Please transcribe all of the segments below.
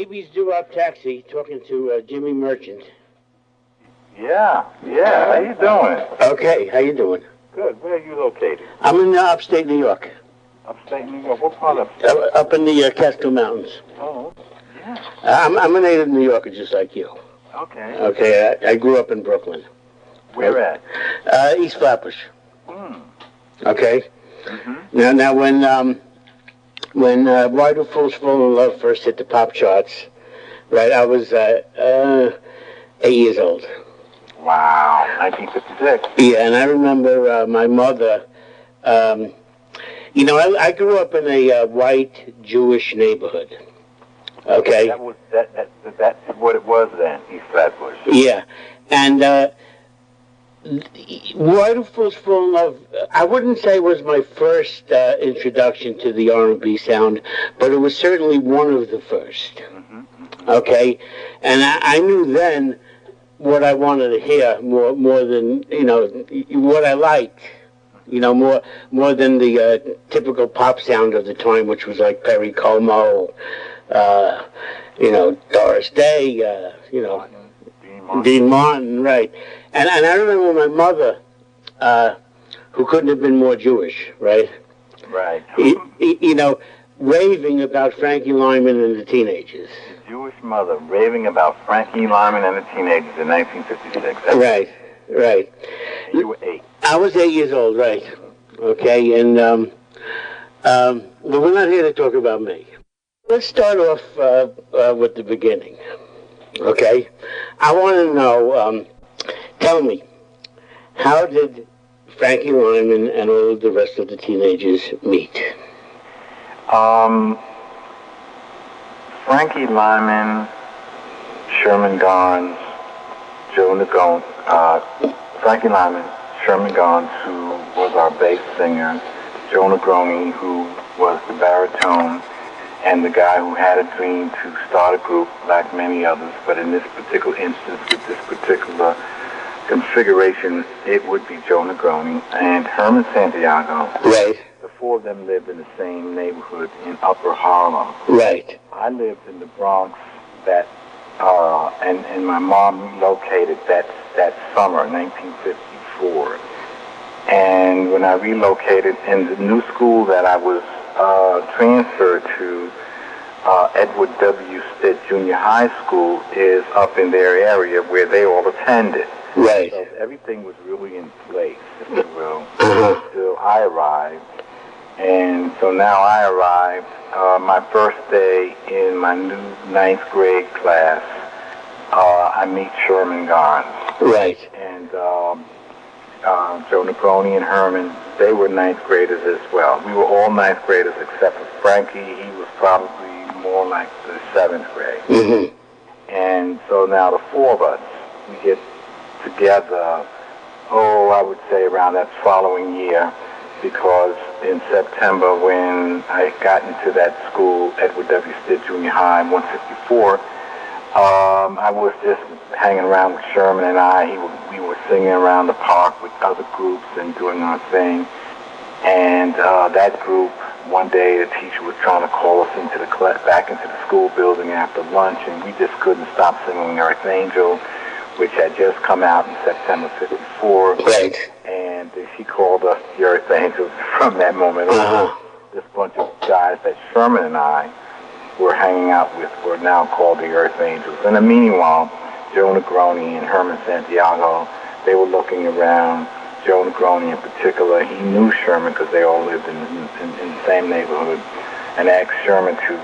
AB's Doo-Wop Taxi, talking to Jimmy Merchant. Yeah. How you doing? Okay, how you doing? Good. Where are you located? I'm in upstate New York. Upstate New York? What part of upstate? Up in the Catskill Mountains. Oh, yeah. I'm a native New Yorker, just like you. Okay. Okay, I grew up in Brooklyn. Where at? East Flatbush. Hmm. Okay. Mm-hmm. Now when Why Do Fools Fall in Love first hit the pop charts, right? I was 8 years old. Wow, 1956. Yeah, and I remember my mother. I grew up in a white Jewish neighborhood. Okay. That's what it was then, East Flatbush. Yeah, and Why Do Fools Fall in Love? I wouldn't say was my first introduction to the R&B sound, but it was certainly one of the first. Mm-hmm. Okay, and I knew then what I wanted to hear more than what I liked. More than the typical pop sound of the time, which was like Perry Como, Doris Day, Dean Martin, right? And I remember my mother, who couldn't have been more Jewish, right? Right. Raving about Frankie Lyman and the Teenagers. The Jewish mother raving about Frankie Lyman and the Teenagers in 1956. Right. You were 8. I was 8 years old, right? Okay, and but we're not here to talk about me. Let's start off with the beginning. Okay, I want to know. Tell me, how did Frankie Lyman and all the rest of the Teenagers meet? Frankie Lyman, Sherman Garnes, Joe Negron, Frankie Lyman, Sherman Garnes, who was our bass singer, Joe Negroni, who was the baritone, and the guy who had a dream to start a group like many others, but in this particular instance, with this particular configuration, it would be Joe Negroni and Herman Santiago. Right. The four of them lived in the same neighborhood in Upper Harlem. Right. I lived in the Bronx and my mom relocated that summer, 1954. And when I relocated in the new school that I was transferred to, Edward W. Stitt Junior High School is up in their area where they all attended. Right. So everything was really in place, if you will, until I arrived. And so now I arrived, my first day in my new 9th grade class, I meet Sherman Garnes. Right. And Joe Negroni and Herman, they were 9th graders as well. We were all 9th graders except for Frankie. He was probably more like the 7th grade. Mm-hmm. And so now the four of us, we get together, I would say around that following year, because in September when I got into that school, Edward W. Stitt Junior High, 154, I was just hanging around with Sherman and we were singing around the park with other groups and doing our thing. And that group, one day the teacher was trying to call us back into the school building after lunch, and we just couldn't stop singing Earth Angel, which had just come out in September 54. Right. And she called us the Earth Angels from that moment on. This bunch of guys that Sherman and I were hanging out with were now called the Earth Angels. In the meanwhile, Joe Negroni and Herman Santiago, they were looking around. Joe Negroni in particular, he knew Sherman because they all lived in the same neighborhood, and asked Sherman to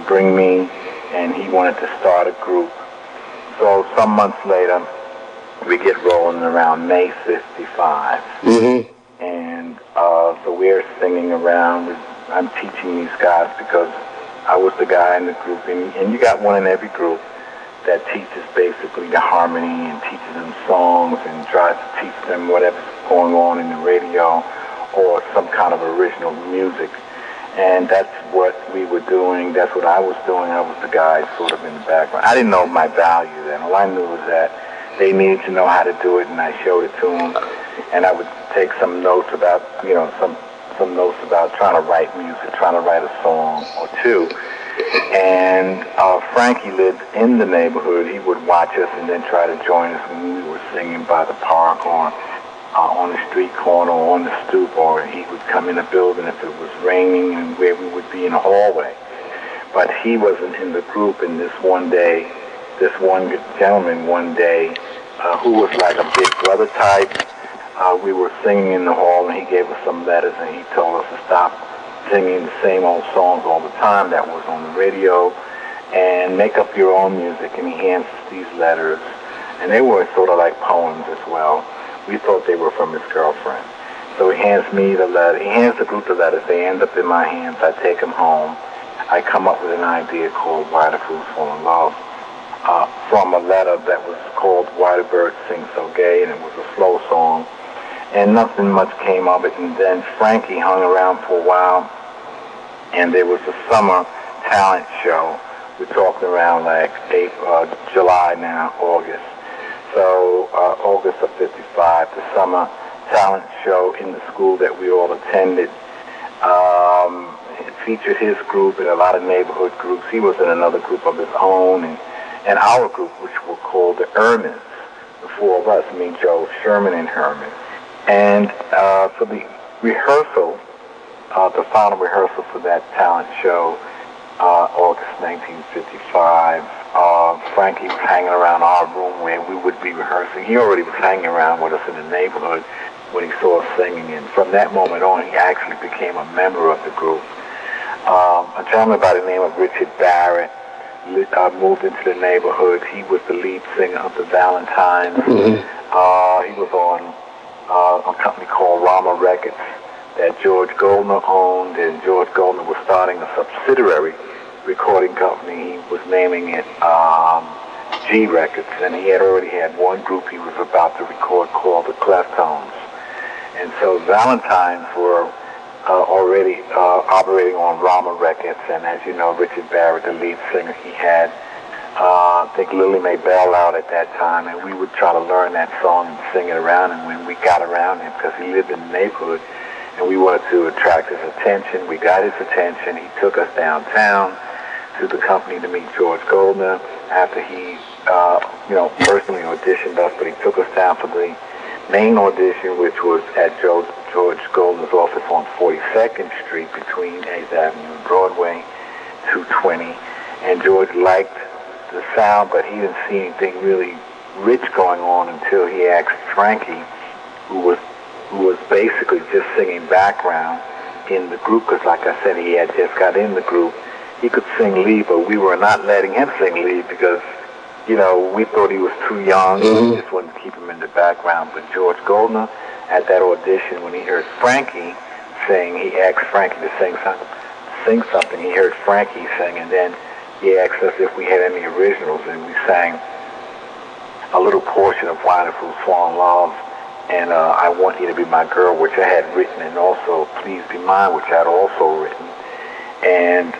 bring me, and he wanted to start a group. So some months later, we get rolling around May 55. Mm-hmm. And so we're singing around. I'm teaching these guys because I was the guy in the group. And you got one in every group that teaches basically the harmony and teaches them songs and tries to teach them whatever's going on in the radio or some kind of original music. And that's what we were doing. That's what I was doing. I was the guy sort of in the background. I didn't know my value then. All I knew was that they needed to know how to do it, and I showed it to them. And I would take some notes about, some notes about trying to write music, trying to write a song or two. And Frankie lived in the neighborhood. He would watch us and then try to join us when we were singing by the park or on the street corner or on the stoop, or he would come in the building if it was raining and where we would be in the hallway. But he wasn't in the group, and this one gentleman one day, who was like a big brother type, we were singing in the hall and he gave us some letters and he told us to stop singing the same old songs all the time that was on the radio and make up your own music. And he hands us these letters, and they were sort of like poems as well. We thought they were from his girlfriend. So he hands me the letter. He hands the group the letters. They end up in my hands. I take them home. I come up with an idea called Why the Fools Fall in Love from a letter that was called Why the Birds Sing So Gay, and it was a slow song. And nothing much came of it. And then Frankie hung around for a while, and there was a summer talent show. We're talking around like July now, August. So August of '55, the summer talent show in the school that we all attended. It featured his group and a lot of neighborhood groups. He was in another group of his own, and our group, which were called the Ermins, the four of us, me, Joe, Sherman, and Herman. And for the rehearsal, the final rehearsal for that talent show, August 1955, Frankie was hanging around our room where we would be rehearsing. He already was hanging around with us in the neighborhood when he saw us singing, and from that moment on, he actually became a member of the group. A gentleman by the name of Richard Barrett moved into the neighborhood. He was the lead singer of the Valentines. He was on a company called Rama Records that George Goldner owned, and George Goldner was starting a subsidiary recording company. He was naming it G Records, and he had already had one group he was about to record called the Cleftones. And so Valentines were already operating on Rama Records, and as you know, Richard Barrett, the lead singer, he had I think Lily Mae Bell out at that time, and we would try to learn that song and sing it around. And when we got around him, because he lived in the neighborhood, and we wanted to attract his attention, we got his attention. He took us downtown to the company to meet George Goldner after he, personally auditioned us, but he took us down for the main audition, which was at George Goldner's office on 42nd Street between 8th Avenue and Broadway, 220. And George liked the sound, but he didn't see anything really rich going on until he asked Frankie, who was basically just singing background in the group, because like I said, he had just got in the group. He could sing lead, but we were not letting him sing lead because, we thought he was too young. We just wanted to keep him in the background. But George Goldner, at that audition, when he heard Frankie sing, he asked Frankie to sing something. He heard Frankie sing, and then he asked us if we had any originals, and we sang a little portion of Why the Fools Fall in Love, and I Want You to Be My Girl, which I had written, and also Please Be Mine, which I had also written. And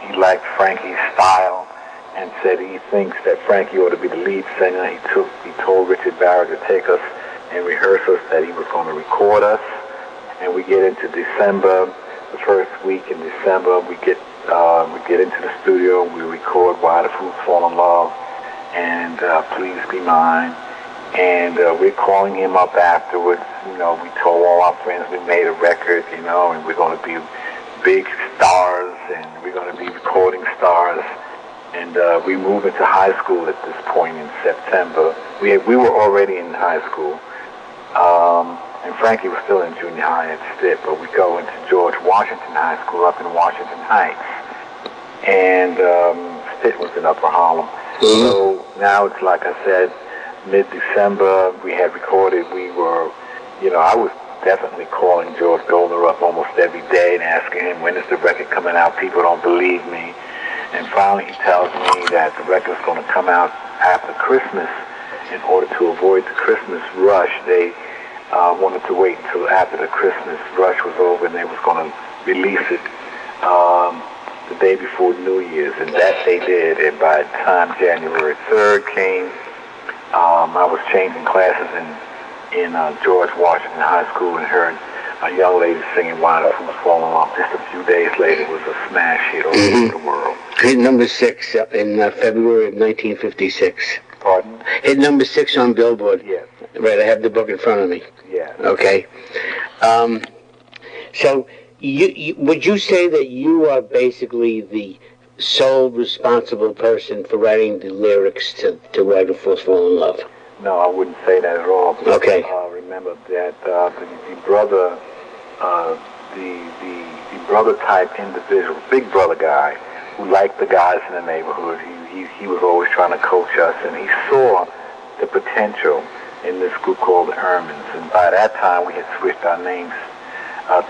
he liked Frankie's style and said he thinks that Frankie ought to be the lead singer. He told Richard Barrett to take us and rehearse us, that he was going to record us. And we get into December, the first week in December, we get into the studio, we record Why the Fools Fall in Love and Please Be Mine. And we're calling him up afterwards. We told all our friends we made a record, and we're going to be big stars, and we're going to be recording stars. And we moved into high school at this point in September. We were already in high school. And Frankie was still in junior high at Stitt, but we go into George Washington High School up in Washington Heights. And Stitt was in Upper Harlem. So now it's like I said, mid-December, we had recorded. We were, I was definitely calling George Goldner up almost every day and asking him, when is the record coming out? People don't believe me. And finally he tells me that the record's going to come out after Christmas. In order to avoid the Christmas rush, they wanted to wait until after the Christmas rush was over, and they was going to release it the day before New Year's, and that they did. And by the time January 3rd came, I was changing classes in George Washington High School and heard a young lady singing Why the Fools Falling Off. Just a few days later, it was a smash hit all over the world. Hit number 6 in February of 1956. Pardon? Hit number 6 on Billboard. Yes. Right, I have the book in front of me. Yes. Okay. So, would you say that you are basically the sole responsible person for writing the lyrics to Why Do Fools Fall in Love? No, I wouldn't say that at all. Okay. Remember that the brother type individual, big brother guy, who liked the guys in the neighborhood. He was always trying to coach us, and he saw the potential in this group called the Ermines. And by that time, we had switched our names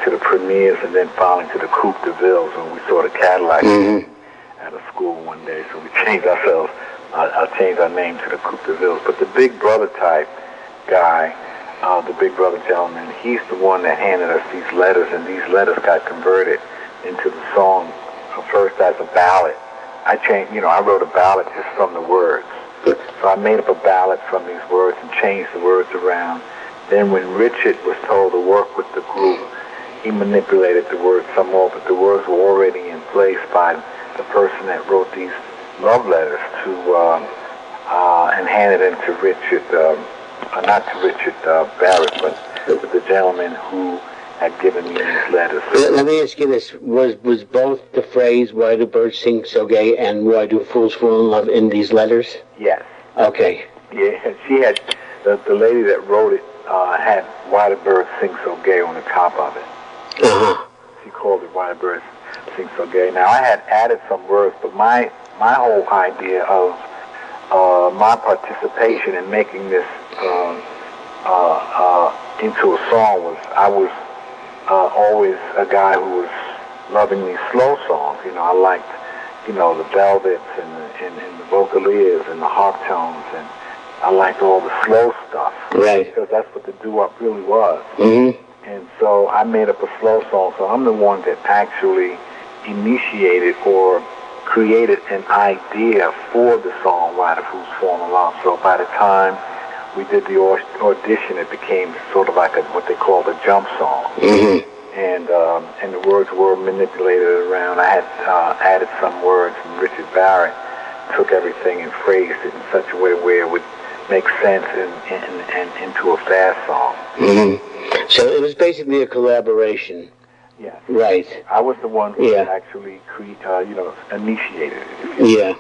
to the Premiers, and then finally to the Coupe de Villes when we saw the Cadillac at a school one day. So we changed ourselves. I changed our name to the Coupe de Villes. But the big brother type guy, the big brother gentleman, he's the one that handed us these letters, and these letters got converted into the song first as a ballad. I wrote a ballad just from the words. So I made up a ballad from these words and changed the words around. Then when Richard was told to work with the group, he manipulated the words some more, but the words were already in place by the person that wrote these love letters to and handed them to Richard, not to Richard Barrett, but the gentleman who had given me these letters. Let me ask you this: was both the phrase "Why do birds sing so gay" and "Why do fools fall in love" in these letters? Yes. Okay. Yeah, she had the lady that wrote it had "Why do birds sing so gay" on the top of it. She called it "Why do birds sing so gay." Now I had added some words, but my whole idea of my participation in making this into a song was I was always a guy who was loving these slow songs. I liked, the Velvets and the Vocaliers and the harp tones, and I liked all the slow stuff. Right. Because that's what the doo-wop really was. Mm-hmm. And so I made up a slow song. So I'm the one that actually initiated or created an idea for the song Why the Fools Fall in Love. So by the time we did the audition, it became sort of like what they call a jump song. Mm-hmm. And the words were manipulated around. I had added some words, and Richard Barrett took everything and phrased it in such a way where it would make sense and into a fast song. Mm-hmm. So it was basically a collaboration. Yeah. Right. I was the one who actually initiated it. Yeah.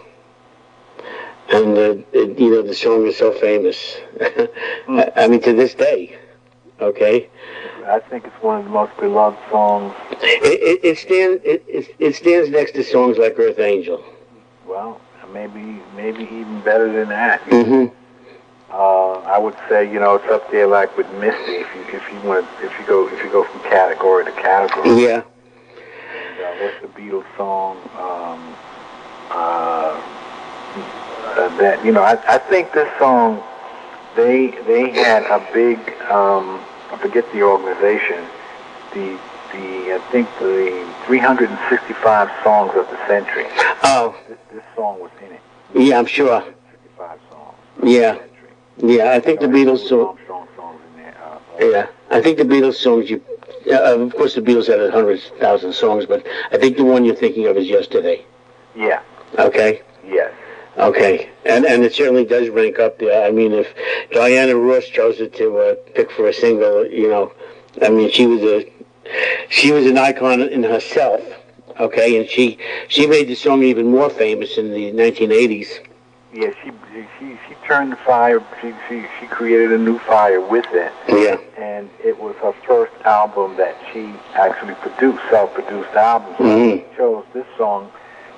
And the song is so famous. I mean, to this day. Okay. I think it's one of the most beloved songs. It stands next to songs like Earth Angel. Well, maybe even better than that. Mm-hmm. I would say it's up there like with Misty if you go from category to category. Yeah. And, what's the Beatles song? I think this song they had a big I forget the organization. I think the 365 songs of the century. Oh. This song was in it. Yeah, I'm sure. 365 songs. Yeah. Yeah, I think the Beatles songs. Yeah, I think the Beatles songs. Of course, the Beatles had 100,000 songs, but I think the one you're thinking of is "Yesterday." Yeah. Okay. Yes. Okay, and it certainly does rank up there. I mean, if Diana Ross chose it to pick for a single, I mean, she was an icon in herself. Okay, and she made the song even more famous in the 1980s. Yeah, she turned the fire. She created a new fire with it. Yeah. And it was her first album that she actually produced, self-produced album. So she chose this song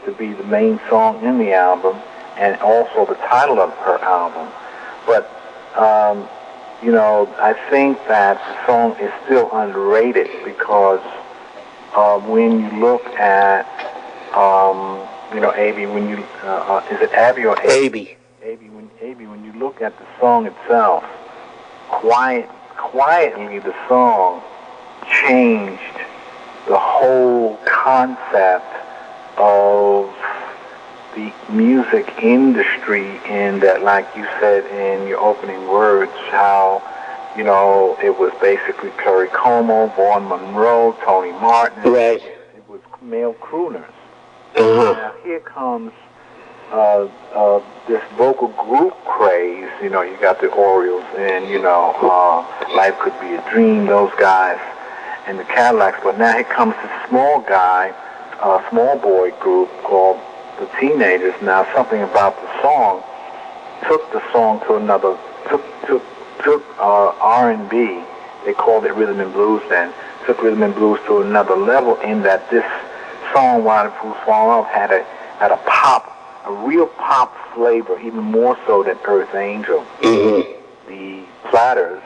to be the main song in the album, and also the title of her album. But, I think that the song is still underrated because when you look at, Abby, when you, is it Abby or Abby? Abby, when you look at the song itself, quietly the song changed the whole concept of the music industry, in that, like you said in your opening words, how You know, it was basically Perry Como, Vaughn Monroe, Tony Martin. Right. It was male crooners. Uh-huh. Now here comes this vocal group craze. You know, you got the Orioles and, you know, Life Could Be a Dream, those guys, and the Cadillacs. But now here comes this small guy, small boy group called the Teenagers. Now something about the song took the song to another, took R&B, they called it rhythm and blues then, took rhythm and blues to another level in that this song, Why the Fools Fall in Love, had a pop, a real pop flavor, even more so than Earth Angel. Mm-hmm. The Platters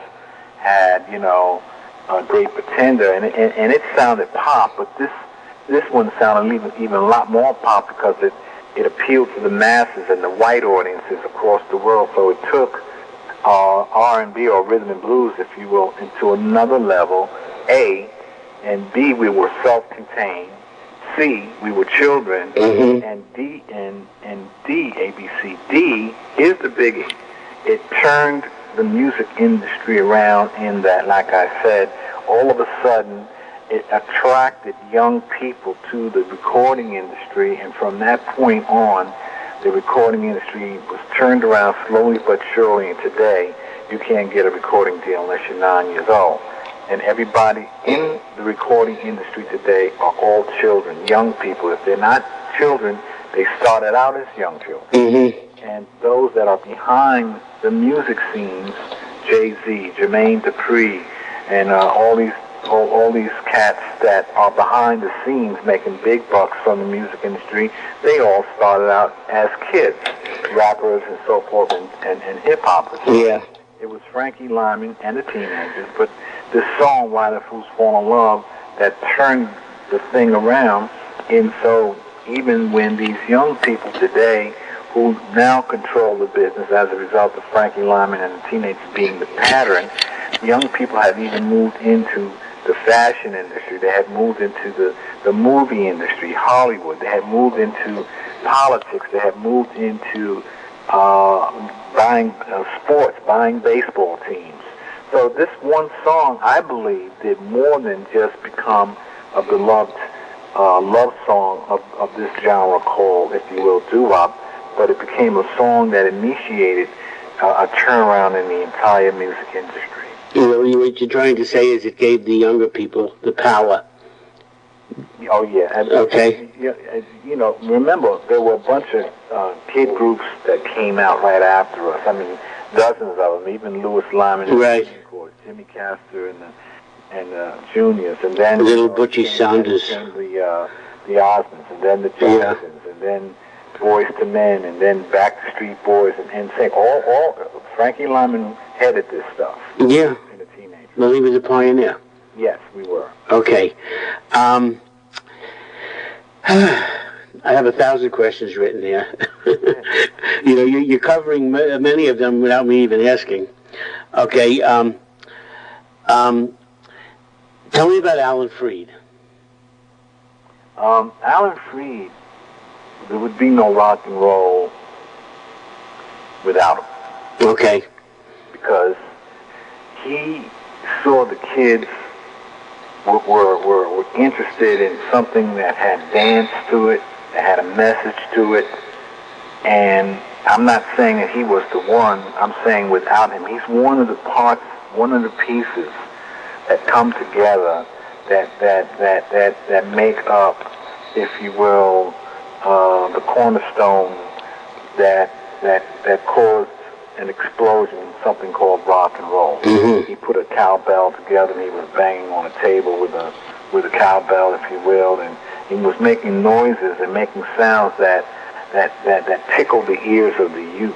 had, you know, a Great Pretender, and it sounded pop, but this one sounded even a lot more pop because it appealed to the masses and the white audiences across the world. So it took R&B or rhythm and blues, if you will, into another level. A, and B, we were self-contained. C, we were children. Mm-hmm. And D, and D, A, B, C, D is the biggie. It turned the music industry around in that, like I said, all of a sudden it attracted young people to the recording industry, and from that point on, the recording industry was turned around slowly but surely, and today you can't get a recording deal unless you're 9 years old. And everybody in the recording industry today are all children, young people. If they're not children, they started out as young children. Mm-hmm. And those that are behind the music scenes, Jay-Z, Jermaine Dupri, and all these cats that are behind the scenes making big bucks from the music industry, they all started out as kids, rappers and so forth, and hip-hoppers. Yeah. It was Frankie Lyman and the Teenagers, but this song, Why the Fools Fall in Love, that turned the thing around. And so even when these young people today, who now control the business as a result of Frankie Lyman and the Teenagers being the pattern, young people have even moved into the fashion industry. They have moved into the movie industry, Hollywood. They have moved into politics. They have moved into buying sports, buying baseball teams. So this one song, I believe, did more than just become a beloved love song of this genre called, if you will, doo-wop, but it became a song that initiated a turnaround in the entire music industry. You know, what you're trying to say is it gave the younger people the power. Oh, yeah. And, okay. You know, remember, there were a bunch of kid groups that came out right after us. I mean, dozens of them, even Louis Lyman, right, and Jimmy Castor, and Juniors, and then Little Butchie Saunders, and the Osmonds, and then the Jacksons, and then Boys to Men, and then Backstreet Boys, and say all Frankie Lyman headed this stuff. Yeah. In the teenagers. Well, he was a pioneer. Yes, we were. Okay. I have 1,000 questions written here. You know, you're covering many of them without me even asking. Okay. Tell me about Alan Freed. Alan Freed, there would be no rock and roll without him. Okay. Because he saw the kids were interested in something that had dance to it, that had a message to it, and I'm not saying that he was the one. I'm saying without him, he's one of the parts, one of the pieces that come together that make up, if you will, the cornerstone that caused an explosion, something called rock and roll. Mm-hmm. He put a cowbell together, and he was banging on a table with a cowbell, if you will, and he was making noises and making sounds that tickled the ears of the youth.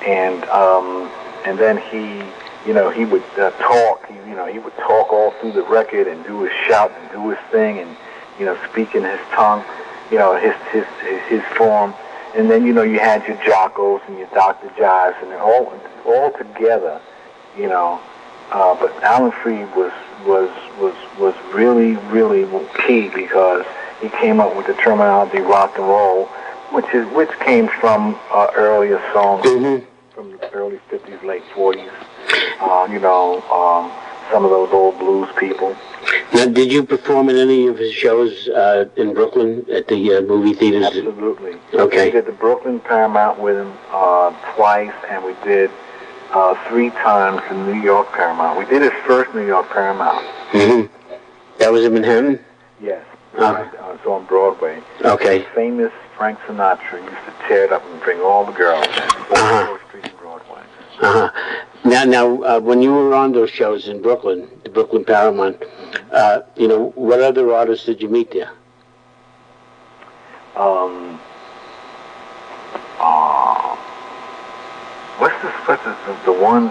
And then he would talk. He would talk all through the record and do his shout and do his thing, and speak in his tongue, his form. And then you had your Jockos and your Dr. Jives, and all together, But Alan Freed was really, really key because he came up with the terminology rock and roll, which came from earlier songs, mm-hmm. from the early 50s, late 40s. Some of those old blues people. Now, did you perform in any of his shows in Brooklyn at the movie theaters? Absolutely. Okay. We did the Brooklyn Paramount with him twice, and we did 3 times the New York Paramount. We did his first New York Paramount. Mm-hmm. That was in Manhattan? Yes. Right. It's on Broadway. Okay. The famous Frank Sinatra used to tear it up and bring all the girls in. 4th Street and Broadway. Now, when you were on those shows in Brooklyn, the Brooklyn Paramount, what other artists did you meet there? What's the one,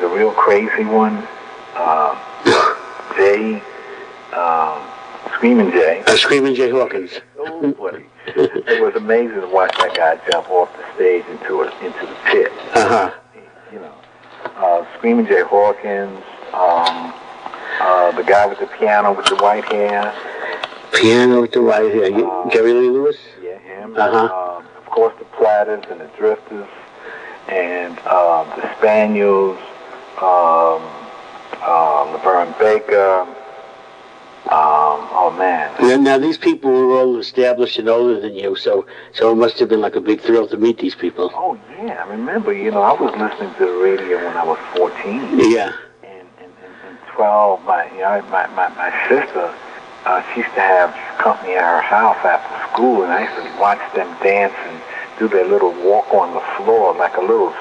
the real crazy one? Jay, Screaming Jay. Screaming Jay Hawkins. Oh, buddy. It was amazing to watch that guy jump off the stage into the pit. Screaming Jay Hawkins, the guy with the piano with the white hair. Piano with the white hair. Jerry Lee Lewis? Yeah, him. Of course, the Platters and the Drifters, and the Spaniels, Laverne Baker. Oh man! Now these people were all established and older than you, so it must have been like a big thrill to meet these people. Oh yeah, I remember. I was listening to the radio when I was 14. Yeah. And 12, my sister, she used to have company at her house after school, and I used to watch them dance and do their little walk on the floor, like a little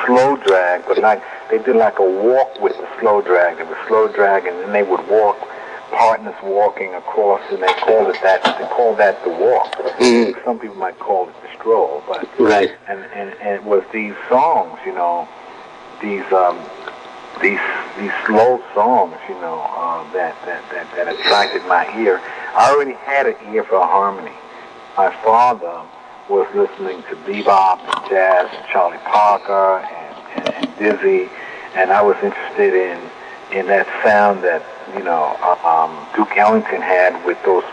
slow drag, but like they did like a walk with the slow drag. They would slow drag, and then they would walk. Partners walking across, and they call that the walk. Mm-hmm. Some people might call it the stroll, but right. And it was these songs, these slow songs, that attracted my ear. I already had an ear for harmony. My father was listening to bebop and jazz and Charlie Parker and Dizzy, and I was interested in that sound that Duke Ellington had with those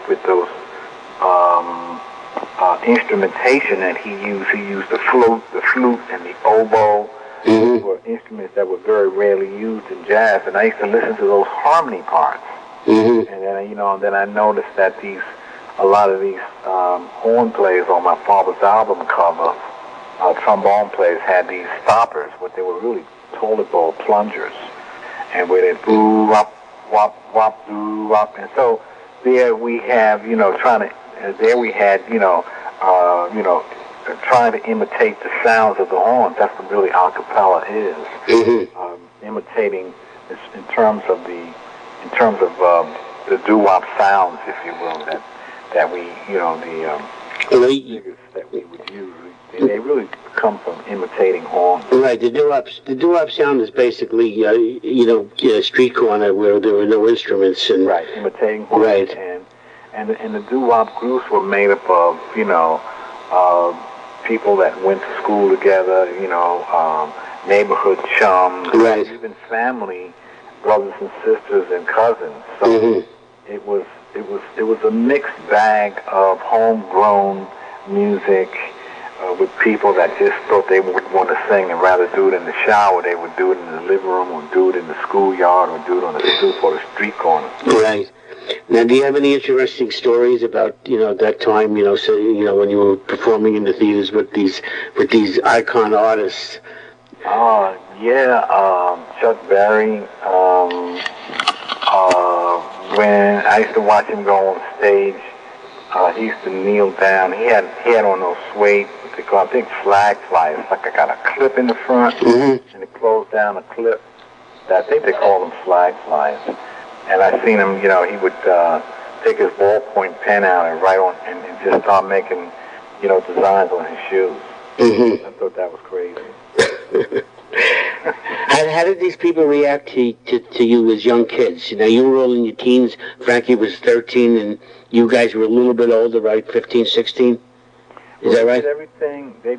instrumentation that he used. He used the flute, and the oboe. These were instruments that were very rarely used in jazz, and I used to listen to those harmony parts. Mm-hmm. And then I noticed that a lot of these horn players on my father's album cover, trombone players, had these stoppers, but they were really toilet bowl plungers, and where they boo up. Wop, wop, doo, wop. And so there we have, trying to imitate the sounds of the horns. That's what really a cappella is. Mm-hmm. Imitating in terms of the doo-wop sounds, if you will, that we, the figures that we would use. They really come from imitating horns. Right. The doo-wop sound is basically, street corner where there were no instruments. And right. Imitating horns. Right. And the doo-wop groups were made up of, people that went to school together, neighborhood chums, right. Even family, brothers and sisters and cousins. So mm-hmm. it was a mixed bag of homegrown music. With people that just thought they would want to sing and rather do it in the shower, they would do it in the living room or do it in the schoolyard or do it on the stoop or the street corner. Right. Now, do you have any interesting stories about, that time, when you were performing in the theaters with these icon artists? Chuck Berry. When I used to watch him go on stage, he used to kneel down. He had on those suede, what they call, I think, flag flyers. Like I got a clip in the front, mm-hmm. and it closed down a clip. I think they call them flag flyers. And I seen him, he would take his ballpoint pen out and write on, and just start making, designs on his shoes. Mm-hmm. I thought that was crazy. How did these people react to you as young kids? You were all in your teens. Frankie was 13, and you guys were a little bit older, right? 15, 16? Is that right? They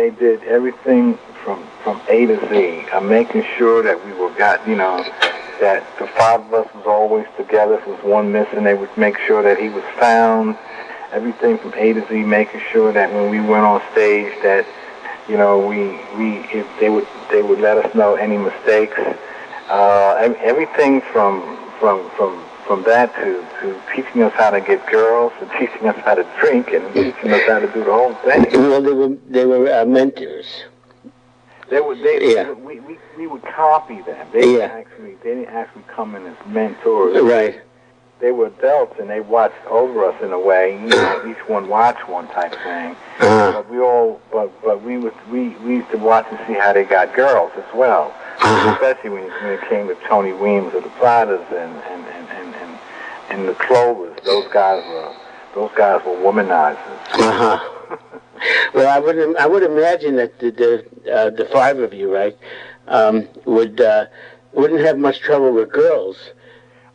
did everything from A to Z. Making sure that we that the 5 of us was always together. If there was one missing, they would make sure that he was found. Everything from A to Z, making sure that when we went on stage that You know, if they would let us know any mistakes. Everything from that to teaching us how to get girls, and teaching us how to drink, and teaching us how to do the whole thing. Well, they were mentors. We would copy them. They didn't actually come in as mentors. Right. They were adults, and they watched over us in a way. You know, each one watched one type thing. But we used to watch and see how they got girls as well. Especially when it came to Tony Weems of the Pradas and the Clovers. Those guys were womanizers. Well, I would imagine that the five of you, right, wouldn't have much trouble with girls.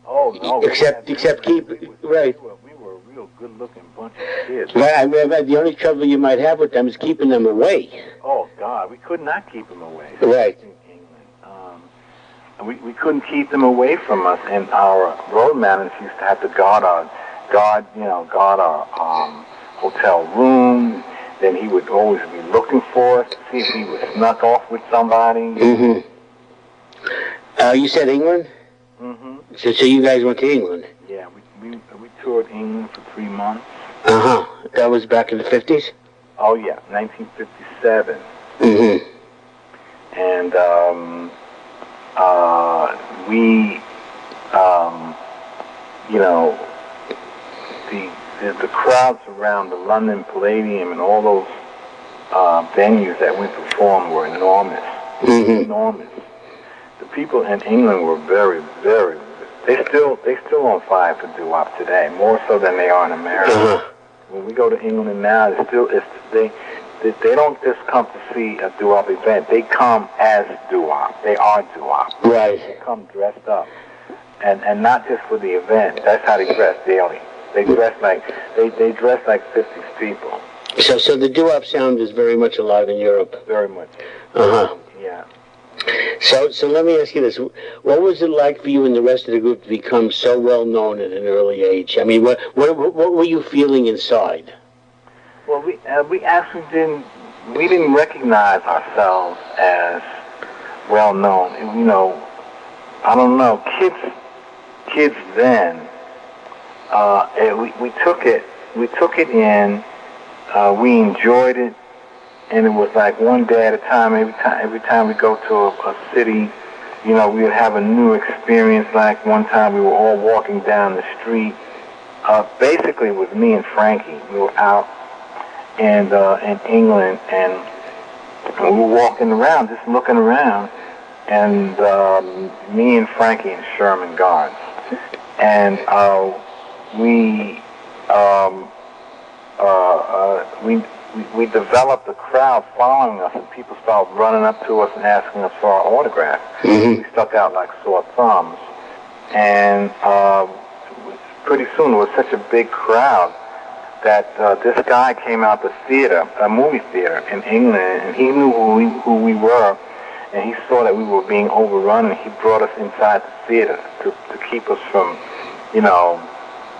Oh no! Except keep right. We were a real good-looking bunch of kids. Right. I mean, the only trouble you might have with them is keeping them away. Oh God, we could not keep them away. Right. We couldn't keep them away from us, and our road managers used to have to guard our hotel room. Then he would always be looking for us to see if we were snuck off with somebody. Mm-hmm. You said England? Mm-hmm. So you guys went to England? Yeah, we toured England for 3 months. That was back in the 50s? Oh yeah, 1957. Mm-hmm. And the crowds around the London Palladium and all those venues that we performed were enormous. Mm-hmm. Enormous. The people in England were very, very. They still on fire for doo-wop today, more so than they are in America. When we go to England now, they don't just come to see a doo-wop event. They come as doo-wop. They are doo-wop. Right. They come dressed up, and not just for the event. That's how they dress daily. They dress like 50s people. So the doo-wop sound is very much alive in Europe. Very much. Yeah. So let me ask you this: what was it like for you and the rest of the group to become so well known at an early age? I mean, what were you feeling inside? Well, we actually didn't recognize ourselves as well known. You know, I don't know, kids then. We took it in. We enjoyed it. And it was like one day at a time. Every time we go to a city, you know, we would have a new experience. Like one time we were all walking down the street. Basically, it was me and Frankie. We were out in England, and we were walking around, just looking around. And me and Frankie and Sherman Guards. And we developed a crowd following us, and people started running up to us and asking us for our autograph. Mm-hmm. We stuck out like sore thumbs. And pretty soon there was such a big crowd that this guy came out the theater, a movie theater in England, and he knew who we were, and he saw that we were being overrun, and he brought us inside the theater to keep us from, you know,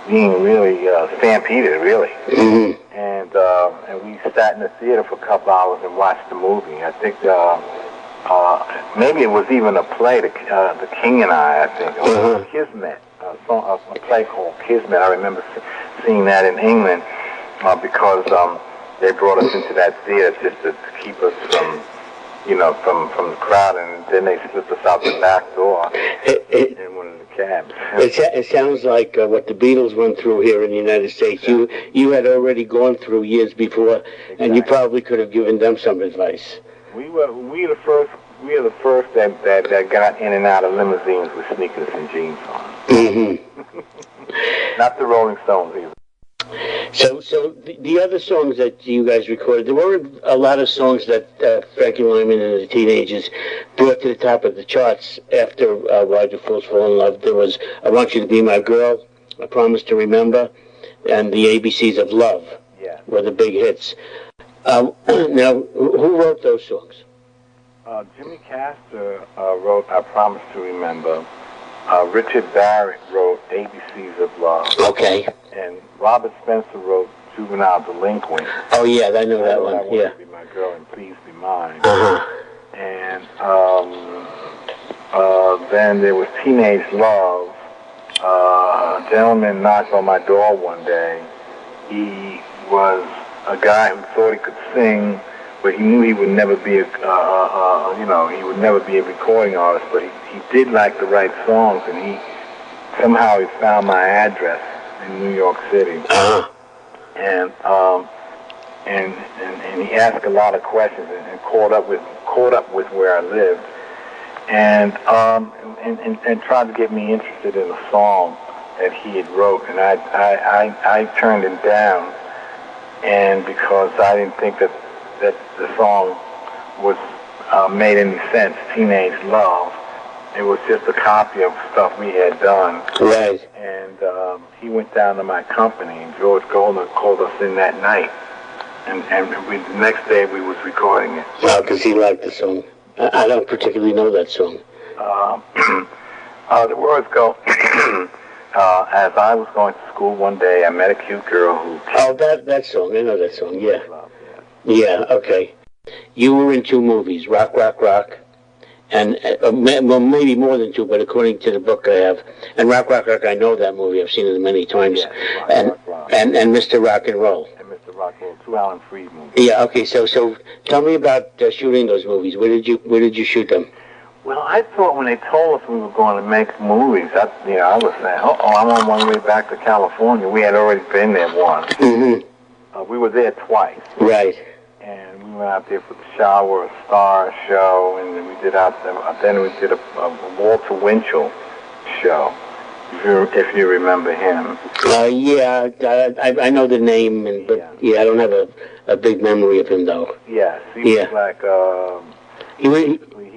being really stampeded, really. Mm-hmm. And we sat in the theater for a couple hours and watched the movie. I think maybe it was even a play, The King and I think, or Kismet, a play called Kismet. I remember seeing that in England because they brought us into that theater just to keep us from, you know, from the crowd, and then they slipped us out the back door in one of the cabs. It sounds like what the Beatles went through here in the United States. Exactly. You had already gone through years before, exactly. And you probably could have given them some advice. We are the first that got in and out of limousines with sneakers and jeans on. Mm-hmm. Not the Rolling Stones either. So the other songs that you guys recorded, there weren't a lot of songs that Frankie Lymon and the Teenagers brought to the top of the charts after Why'd You Fools Fall in Love. There was I Want You to Be My Girl, I Promise to Remember, and the ABCs of Love were the big hits. Now, who wrote those songs? Jimmy Castor wrote I Promise to Remember. Richard Barrett wrote ABCs of Love. Okay. And Robert Spencer wrote Juvenile Delinquent. Oh, yeah, I know that one. Yeah. My Girl and Please Be Mine. And then there was Teenage Love. A gentleman knocked on my door one day. He was a guy who thought he could sing, but he knew he would never be he would never be a recording artist, but he did like to write songs, and he found my address in New York City. And he asked a lot of questions and caught up with where I lived, and tried to get me interested in a song that he had wrote, and I turned him down, and because I didn't think that the song was made any sense. Teenage Love. It was just a copy of stuff we had done. Right. And he went down to my company, and George Goldner called us in that night. And the next day we was recording it. Well, because he liked the song. I don't particularly know that song. The words go, as I was going to school one day, I met a cute girl who... Oh, that song. I know that song, yeah. Yeah, okay. You were in 2 movies, Rock, Rock, Rock, and, well, maybe more than 2, but according to the book I have, and Rock, Rock, Rock, I know that movie, I've seen it many times, and Mr. Rock and Roll. And Mr. Rock and Roll, 2 Alan Freed movies. Yeah, okay, so tell me about shooting those movies. Where did you shoot them? Well, I thought when they told us we were going to make movies, I was saying, I'm on my way back to California. We had already been there once. Mm-hmm. We were there twice. Right. And we went out there for the Shower Star show, and then we did a Walter Winchell show, if you remember him. Yeah, I know the name, but I don't have a big memory of him though. Yes, he was like he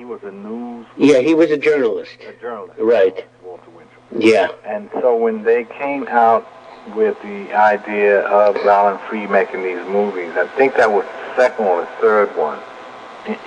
was a news. Yeah, he was a journalist. A journalist. Right. Walter Winchell. Yeah. And so when they came out with the idea of Alan Freed making these movies, I think that was the second or the third one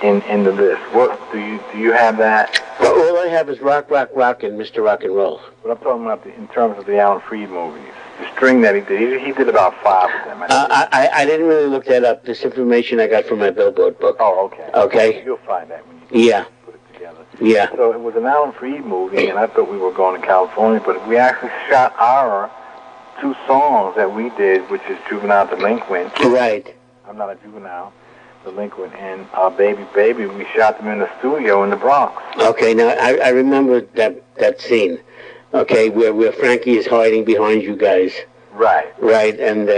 in the list. What do you have that? Well, all I have is Rock, Rock, Rock and Mr. Rock and Roll. But I'm talking about in terms of the Alan Freed movies. The string that he did. He did about 5 of them. I didn't really look that up. This information I got from my Billboard book. Oh, okay. Okay. You'll find that when you put it together. Yeah. So it was an Alan Freed movie, and I thought we were going to California, but we actually shot our 2 songs that we did, which is Juvenile Delinquent. Right. I'm not a juvenile. Delinquent, and Baby Baby, we shot them in the studio in the Bronx. Okay, now I remember that scene, okay, where Frankie is hiding behind you guys. Right. Right, and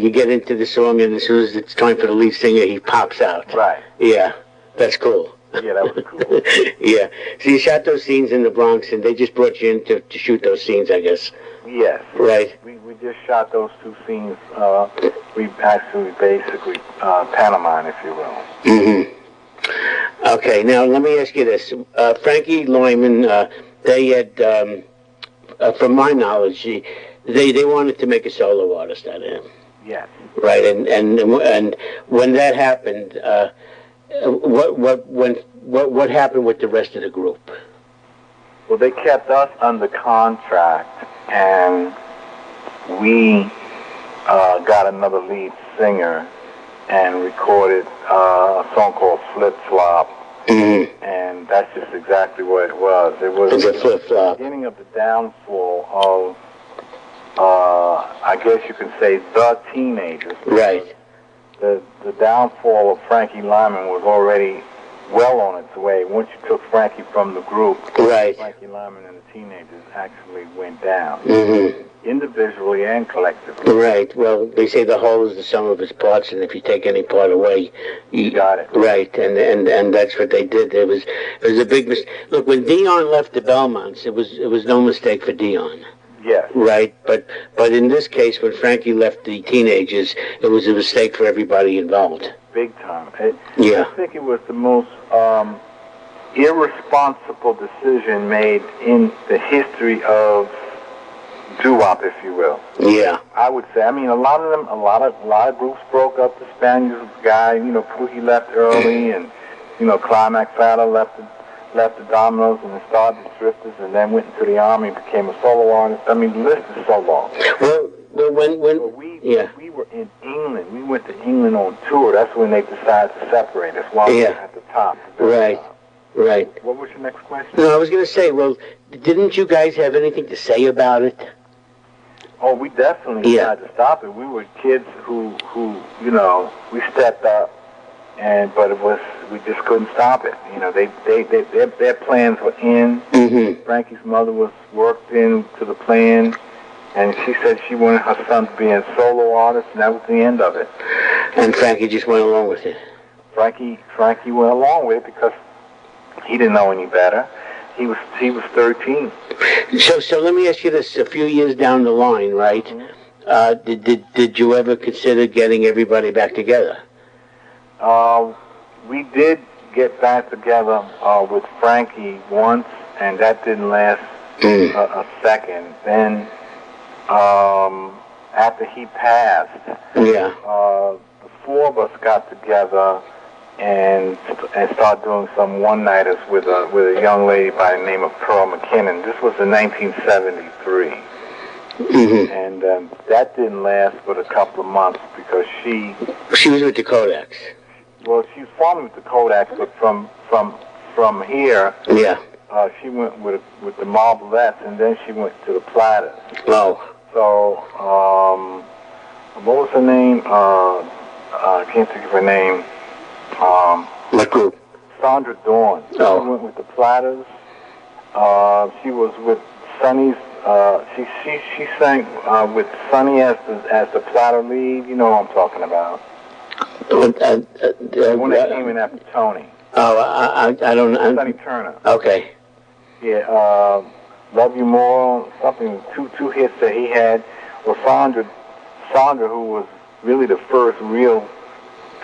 you get into the song, and as soon as it's time for the lead singer, he pops out. Right. Yeah, that's cool. Yeah, that was cool. Yeah. So you shot those scenes in the Bronx, and they just brought you in to shoot those scenes, I guess. Yes. Right. We just shot those 2 scenes. We actually basically pantomime, if you will. Mm-hmm. Okay, now let me ask you this. Frankie Lyman, they had, from my knowledge, they wanted to make a solo artist out of him. Yes. Right, and when that happened, what happened with the rest of the group? Well, they kept us under contract, and we got another lead singer and recorded a song called Flip Flop. Mm-hmm. And that's just exactly what it was. It was the beginning of the downfall of, I guess you can say, the Teenagers. Right. The downfall of Frankie Lyman was already well on its way. Once you took Frankie from the group, right, Frankie Lyman and the Teenagers actually went down. Mm-hmm. Individually and collectively. Right. Well, they say the whole is the sum of its parts, and if you take any part away, you got it. Right, and that's what they did. It was a big mistake. Look, when Dion left the Belmonts, it was no mistake for Dion. Yes. Right, but in this case, when Frankie left the Teenagers, it was a mistake for everybody involved. Big time. Yeah. I think it was the most irresponsible decision made in the history of doo-wop, if you will. Yeah. I would say. I mean, a lot of groups broke up. The Spaniels guy, Pookie left early, and Climax Fada left the Dominoes and then started the Drifters, and then went into the Army, became a solo artist. I mean, the list is so long. Well, when we were in England. We went to England on tour. That's when when they decided to separate us while we were at the top. Right. Right. What was your next question? No, I was going to say, well, didn't you guys have anything to say about it? Oh, we definitely tried to stop it. We were kids who you know, we stepped up, but we just couldn't stop it. You know, their plans were in. Mm-hmm. Frankie's mother was worked into the plan, and she said she wanted her son to be a solo artist, and that was the end of it. And Frankie just went along with it. Frankie went along with it because he didn't know any better. He was 13. So let me ask you this: a few years down the line, right? Mm-hmm. Did you ever consider getting everybody back together? We did get back together with Frankie once, and that didn't last a second. Then after he passed, the four of us got together and started doing some one-nighters with a young lady by the name of Pearl McKinnon. This was in 1973. Mm-hmm. And that didn't last but a couple of months because she was with the Kodaks. Well, she was forming with the Kodaks, but from here, she went with the Marvelettes, and then she went to the Platters. Oh. So, what was her name? I can't think of her name. What group? Sandra Dorn. Oh. She went with the Platters. She was with Sonny's. She sang with Sonny as the Platter lead. You know what I'm talking about. The one that came in after Tony. Oh, I don't know. Sonny Turner. Okay. Yeah. Love You More. Something. Two hits that he had. Well, Sandra, who was really the first real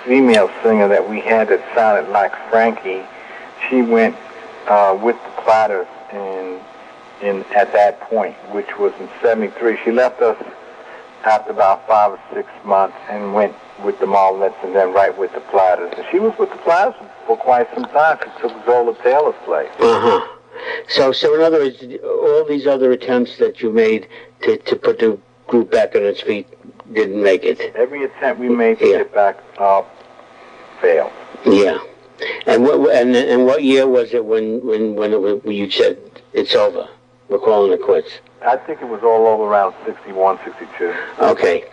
female singer that we had that sounded like Frankie, she went with the Platters at that point, which was in '73. She left us after about 5 or 6 months and went with the Marvelettes and then right with the Platters. And she was with the Platters for quite some time. She took Zola Taylor's place. Uh-huh. So in other words, all these other attempts that you made to put the group back on its feet didn't make it. Every attempt we made to get back failed. Yeah. And what year was it when you said it's over? We're calling it quits. I think it was all over around 61, 62. Okay.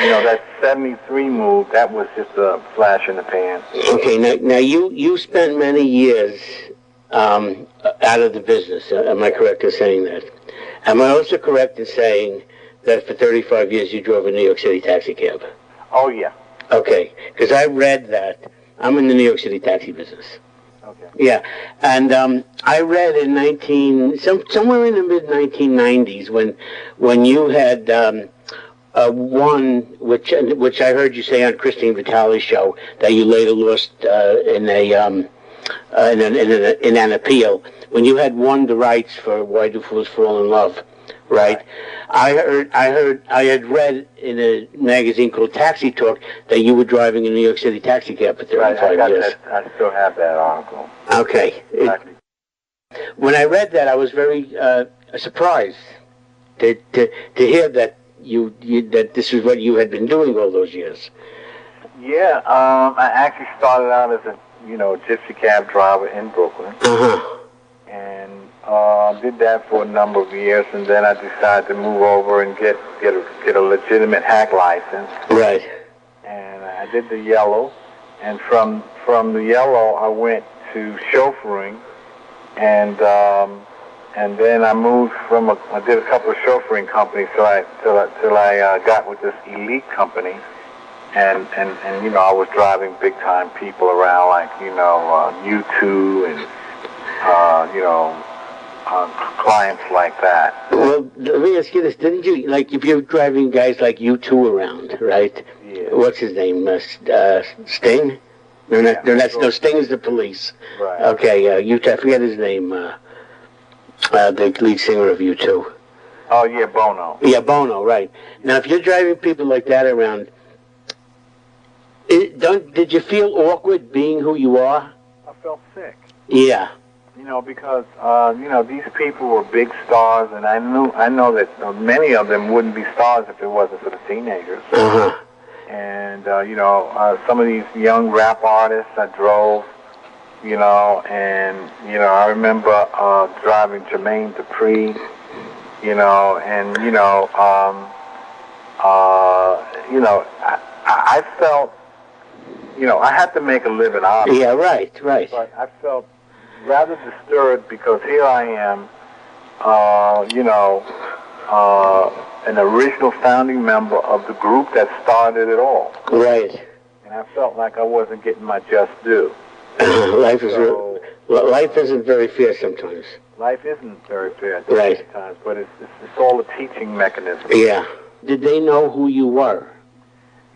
You know, that 73 move, that was just a flash in the pan. Okay, now you spent many years out of the business. Am I correct in saying that? Am I also correct in saying that for 35 years you drove a New York City taxi cab? Oh, yeah. Okay, because I read that. I'm in the New York City taxi business. Okay. Yeah, and I read in somewhere in the mid-1990s when you had one, which I heard you say on Christine Vitale's show, that you later lost in an appeal, when you had won the rights for Why Do Fools Fall in Love, right? I had read in a magazine called Taxi Talk that you were driving a New York City taxi cab for 35 years. I still have that article. Okay. When I read that, I was very surprised to hear that that this is what you had been doing all those years. Yeah, I actually started out as a gypsy cab driver in Brooklyn. Uh-huh. And did that for a number of years, and then I decided to move over and get a legitimate hack license. Right. And I did the yellow, and from the yellow I went to chauffeuring, and then I moved I did a couple of chauffeuring companies till I got with this elite company, and I was driving big time people around like U2 and clients like that. Well, let me ask you this: didn't you, like, if you're driving guys like U2 around, right? Yeah. What's his name? Sting? No, Sting is the Police. Right. Okay, U2. I forget his name. The lead singer of U2. Oh yeah, Bono. Yeah, Bono. Right. Now, if you're driving people like that around, did you feel awkward being who you are? I felt sick. Yeah. Because these people were big stars, and I know that many of them wouldn't be stars if it wasn't for the teenagers. Uh-huh. And, some of these young rap artists I drove, and, I remember driving Jermaine Dupri, and, I felt, I had to make a living out of it. Yeah, right. But I felt rather disturbed because here I am, an original founding member of the group that started it all. Right. And I felt like I wasn't getting my just due. Life isn't very fair sometimes. Life isn't very fair sometimes, but it's all a teaching mechanism. Yeah. Did they know who you were?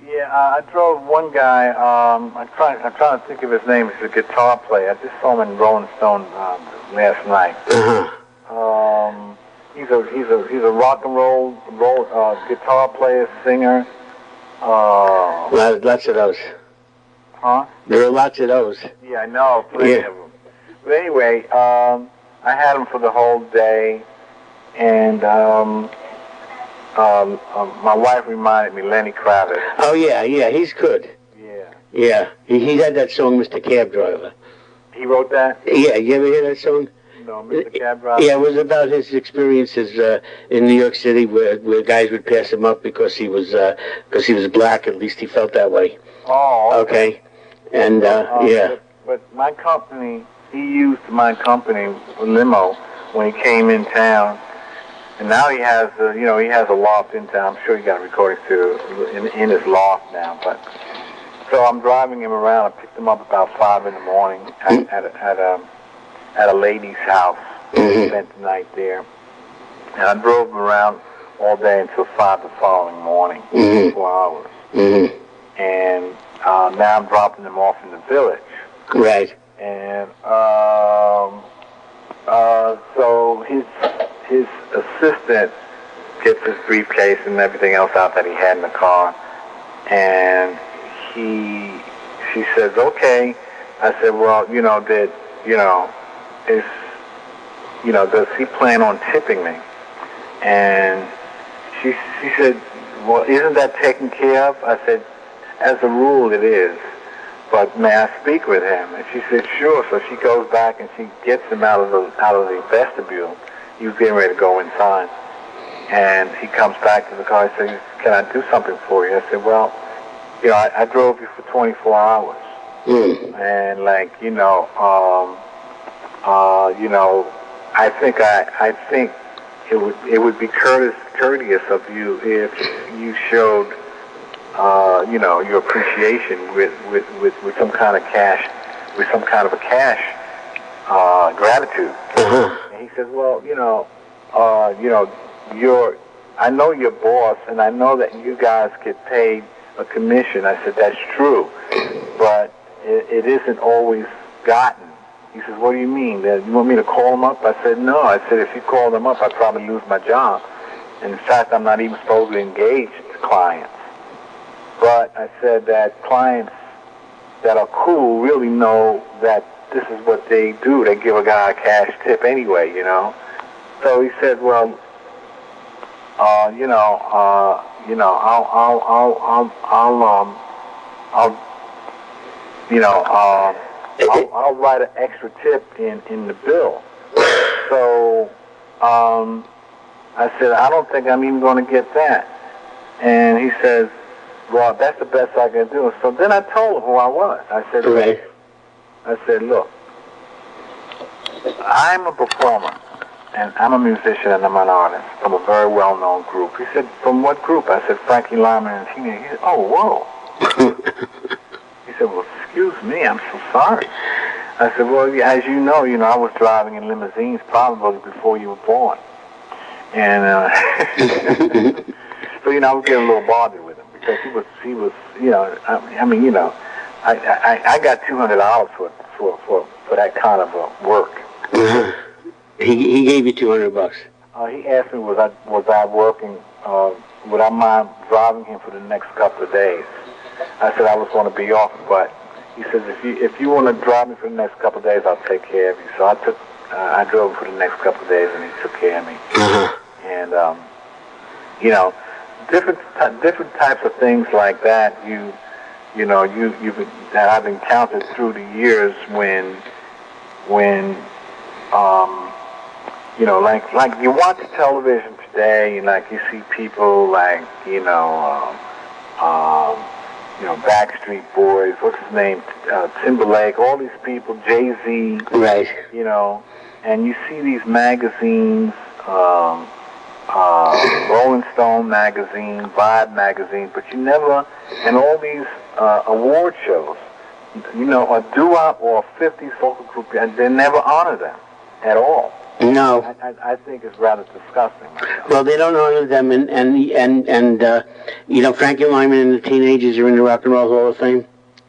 Yeah, I drove one guy. I'm trying to think of his name. He's a guitar player. I just saw him in Rolling Stone last night. He's a rock and roll guitar player, singer. Lots of those. Huh? There are lots of those. Yeah, I know, plenty of them. But anyway, I had him for the whole day, and my wife reminded me, Lenny Kravitz. Oh yeah, he's good. Yeah, he had that song, Mr. Cab Driver. He wrote that? Yeah, you ever hear that song? No, Mr. Cab Driver. Yeah, it was about his experiences in New York City, where guys would pass him up because he was black. At least he felt that way. Oh. Okay. And yeah. But my company, he used my company limo when he came in town, and now he has he has a loft in town. I'm sure he got a recording studio in his loft now. But so I'm driving him around. I picked him up about 5 in the morning at a lady's house. Spent the night there, and I drove him around all day until 5 the following morning, 4 hours. And now I'm dropping him off in the village. Right. And so his assistant gets his briefcase and everything else out that he had in the car, and she says, "Okay." I said, "Well, does he plan on tipping me?" And she said, "Well, isn't that taken care of?" I said, "As a rule, it is. But may I speak with him?" And she said, "Sure." So she goes back and she gets him out of the vestibule. He was getting ready to go inside, and he comes back to the car. He says, "Can I do something for you?" I said, "Well, I drove you for 24 hours, and I think it would be courteous of you if you showed." Your appreciation with some kind of cash, with some kind of a cash gratitude. And he says, "Well, I know your boss, and I know that you guys get paid a commission." I said, "That's true, but it isn't always gotten." He says, "What do you mean? You want me to call them up?" I said, "No." I said, "If you call them up, I'd probably lose my job. And in fact, I'm not even supposed to engage the clients." But I said that clients that are cool really know that this is what they do. They give a guy a cash tip anyway, So he said, "Well, I'll write an extra tip in the bill." So I said, "I don't think I'm even going to get that." And he says, "Well, that's the best I can do." So then I told him who I was. I said, "Look, I'm a performer, and I'm a musician, and I'm an artist from a very well-known group." He said, "From what group?" I said, "Frankie Lyman and Tina." He said, "Oh, whoa." He said, "Well, excuse me, I'm so sorry." I said, "Well, as you know, I was driving in limousines probably before you were born." And so, I was getting a little bothered with him. Because he was, I got $200 for that kind of work. He gave you $200. He asked me, was I working? Would I mind driving him for the next couple of days? I said I was going to be off, but he says if you want to drive me for the next couple of days, I'll take care of you. So I drove him for the next couple of days, and he took care of me. And different different types of things like that. That I've encountered through the years when like you watch television today, and like you see people like Backstreet Boys, what's his name, Timberlake, all these people, Jay-Z, right? And you see these magazines, Rolling Stone magazine, Vibe magazine, but you never, and all these award shows, a doo-wop or a 50s vocal group, and they never honor them at all. No, I think it's rather disgusting. Well, they don't honor them, and Frankie Lyman and the Teenagers are in the Rock and Roll Hall of Fame.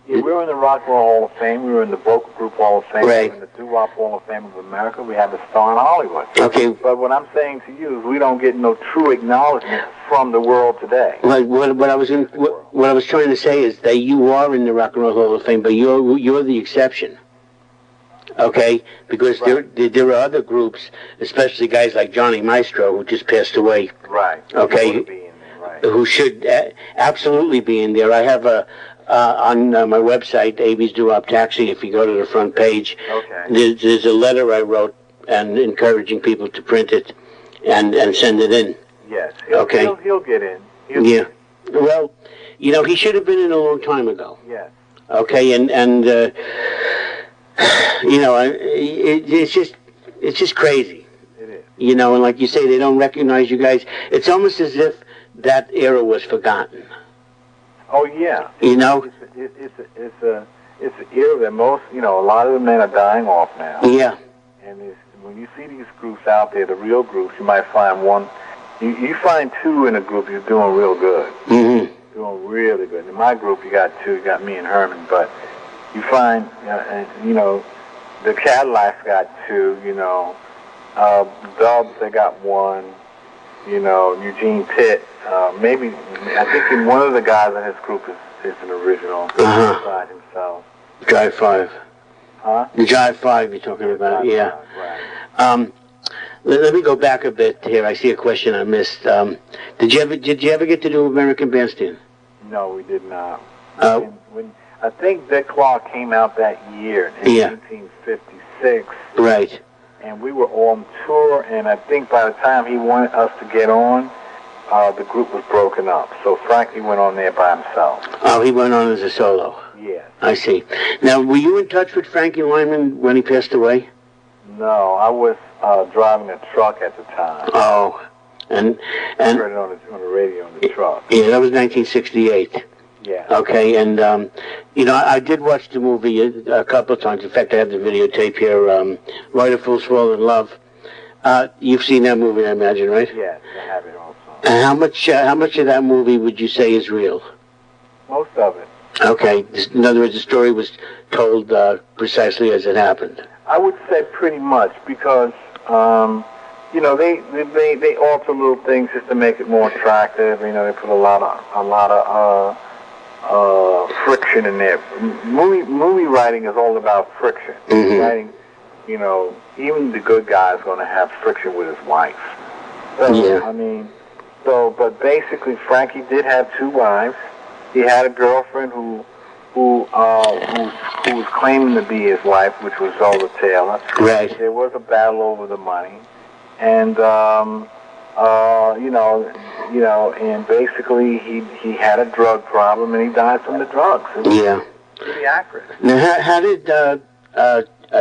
Yeah, we were in the Rock and Roll Hall of Fame. We were in the Vocal Group Hall of Fame. Right. We were in the Doo-Wop Hall of Fame of America. We have a star in Hollywood. Okay. But what I'm saying to you is we don't get no true acknowledgement from the world today. What I was trying to say is that you are in the Rock and Roll Hall of Fame, but you're the exception. Okay, because right. there are other groups, especially guys like Johnny Maestro, who just passed away. Right. Okay. Who should absolutely be in there. I have on my website, AB's Doo-Wop Taxi. If you go to the front page, okay. There's a letter I wrote and encouraging people to print it and send it in. Yes. He'll get in. Yeah. Well, he should have been in a long time ago. Yes. Okay, and it's just crazy. It is. And like you say, they don't recognize you guys. It's almost as if that era was forgotten. Oh yeah. It's an era that most, a lot of the men are dying off now. Yeah. And when you see these groups out there, the real groups, you might find one. You find two in a group, you're doing real good. Mm-hmm. Doing really good. In my group, you got two. You got me and Herman, but you find, the Cadillacs got two. Dubs, they got one. Eugene Pitt. Maybe I think one of the guys in his group is an original beside himself. Jive 5. Huh? The Jive 5 you're talking about, yeah. Right. Let me go back a bit here. I see a question I missed. Did you ever get to do American Bandstand? No, we did not. I think Dick Clark came out that year in 1956. Right. And we were on tour, and I think by the time he wanted us to get on, the group was broken up. So Frankie went on there by himself. Oh, he went on as a solo. Yeah. I see. Now, were you in touch with Frankie Lyman when he passed away? No, I was driving a truck at the time. Oh, and I heard it on the radio in the truck. Yeah, that was 1968. Yeah. Okay, and I did watch the movie a couple of times. In fact, I have the videotape here. Why the Fools Fall in Love. You've seen that movie, I imagine, right? Yes, I have it also. And how much of that movie would you say is real? Most of it. Okay. In other words, the story was told precisely as it happened. I would say pretty much because they alter little things just to make it more attractive. They put a lot of friction in there. Movie writing is all about friction. Mm-hmm. Writing, even the good guy is going to have friction with his wife. So, yeah. But basically, Frankie did have two wives. He had a girlfriend who was claiming to be his wife, which was Zola Taylor. Right. There was a battle over the money, and and basically he had a drug problem, and he died from the drugs. Yeah. Pretty accurate. Now, how did